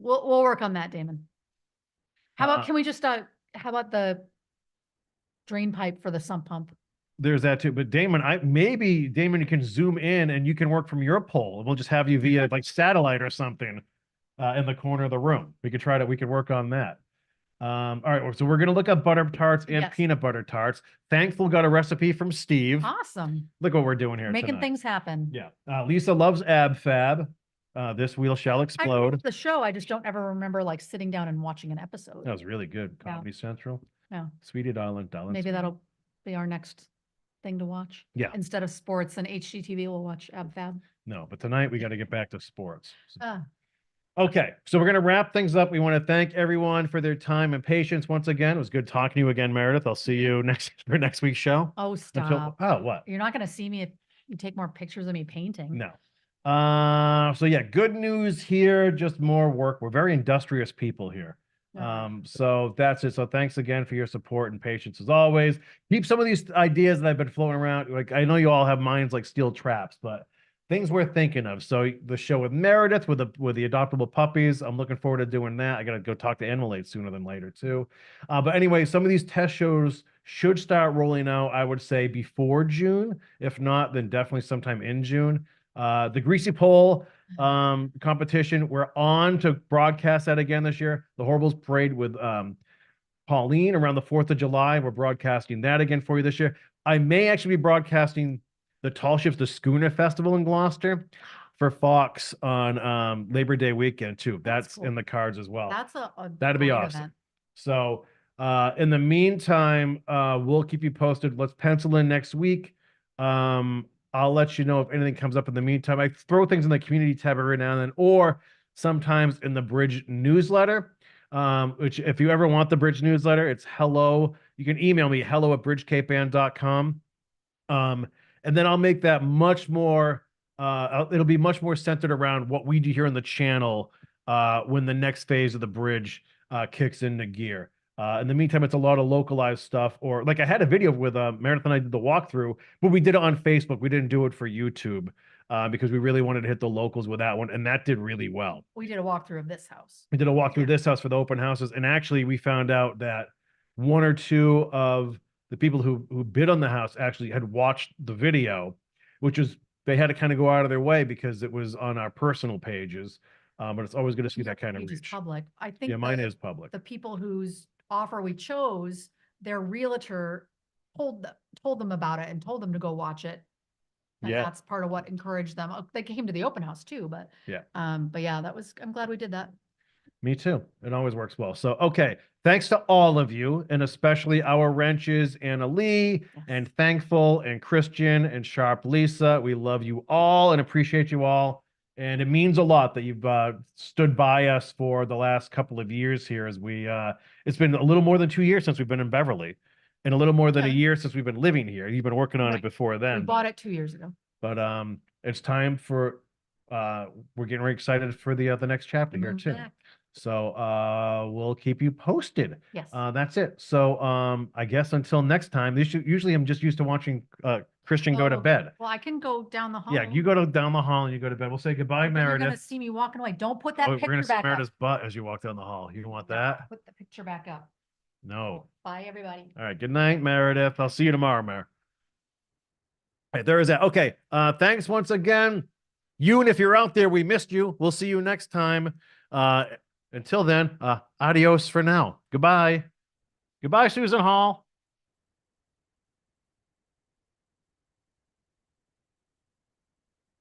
We'll work on that, Damon. How about can we just how about the drain pipe for the sump pump? There's that too. But Damon, maybe Damon, you can zoom in and you can work from your pole. We'll just have you via like satellite or something in the corner of the room. We could try to. We could work on that. All right, so we're gonna look up butter tarts and peanut butter tarts. Thankful got a recipe from Steve. Awesome. Look what we're doing here. Making tonight. things happen. Yeah. Lisa loves Ab Fab. This Wheel Shall I Explode. remember the show, I just don't ever remember like sitting down and watching an episode. That was really good. Yeah. Comedy Central. Yeah. Sweetie Darling. Maybe Sweetie. that'll be our next thing to watch. Yeah. Instead of sports and HGTV, we'll watch Ab Fab. No, but tonight we got to get back to sports. Ah, Okay, so we're going to wrap things up. We want to thank everyone for their time and patience once again. It was good talking to you again, Meredith. I'll see you for next week's show. oh, Until, stop. oh, what? You're not going to see me if you take more pictures of me painting. No. So yeah, good news here, just more work. We're very industrious people here. So that's it. So thanks again for your support and patience as always. Keep some of these ideas that I've been floating around. Like, I know you all have minds like steel traps, but things worth thinking of. So the show with Meredith, with the adoptable puppies, I'm looking forward to doing that. I got to go talk to Animal Aid sooner than later too. But anyway, some of these test shows should start rolling out, I would say, before June. If not, then definitely sometime in June. The Greasy Pole competition, we're on to broadcast that again this year. The Horribles Parade with Pauline around the 4th of July. We're broadcasting that again for you this year. I may actually be broadcasting the Tall Ships, the Schooner Festival in Gloucester for Fox on Labor Day weekend too. That's cool. in the cards as well. That's That'd be great awesome. event. So in the meantime, we'll keep you posted. Let's pencil in next week. I'll let you know if anything comes up in the meantime. I throw things in the community tab every now and then, or sometimes in the Bridge newsletter, which if you ever want the Bridge newsletter, it's hello. You can email me, hello@bridgecapeband.com. And then I'll make that much more, it'll be much more centered around what we do here on the channel when the next phase of the Bridge kicks into gear. In the meantime, it's a lot of localized stuff, or like I had a video with Meredith and I did the walkthrough, but we did it on Facebook. We didn't do it for YouTube because we really wanted to hit the locals with that one, and that did really well. We did a walkthrough of this house. We did a walkthrough of this house for the open houses, and actually we found out that one or two of the people who bid on the house actually had watched the video, which is, they had to kind of go out of their way because it was on our personal pages. But it's always going to see that kind of Page is reach. public. I think Yeah, mine is public. the people whose offer we chose, their realtor told them about it and told them to go watch it. And Yeah. that's part of what encouraged them. They came to the open house too, but Yeah. But yeah, I'm glad we did that. Me too. It always works well. So, okay. Thanks to all of you, and especially our wrenches, Anna Lee, and Thankful, and Christian, and Sharp Lisa. We love you all and appreciate you all. And it means a lot that you've stood by us for the last couple of years here as it's been a little more than 2 years since we've been in Beverly, and a little more than a year since we've been living here. You've been working on it before then. We bought it 2 years ago. But it's time for, we're getting very excited for the next chapter here too. Back. So we'll keep you posted. Yes. That's it. So I guess until next time, usually I'm just used to watching Christian go to bed. Well, I can go down the hall. Yeah, you go down the hall and you go to bed. We'll say goodbye, Then you're gonna Meredith. see me walking away. Don't put that Oh, we're picture gonna see back up. Meredith's butt as you walk down the hall. You want that? Put the picture back up. No. Bye, everybody. All right. Good night, Meredith. I'll see you tomorrow, Mer. All right, there is that. Okay. Thanks once again. Yoon, if you're out there, we missed you. We'll see you next time. Until then, adios for now. Goodbye. Goodbye, Susan Hall.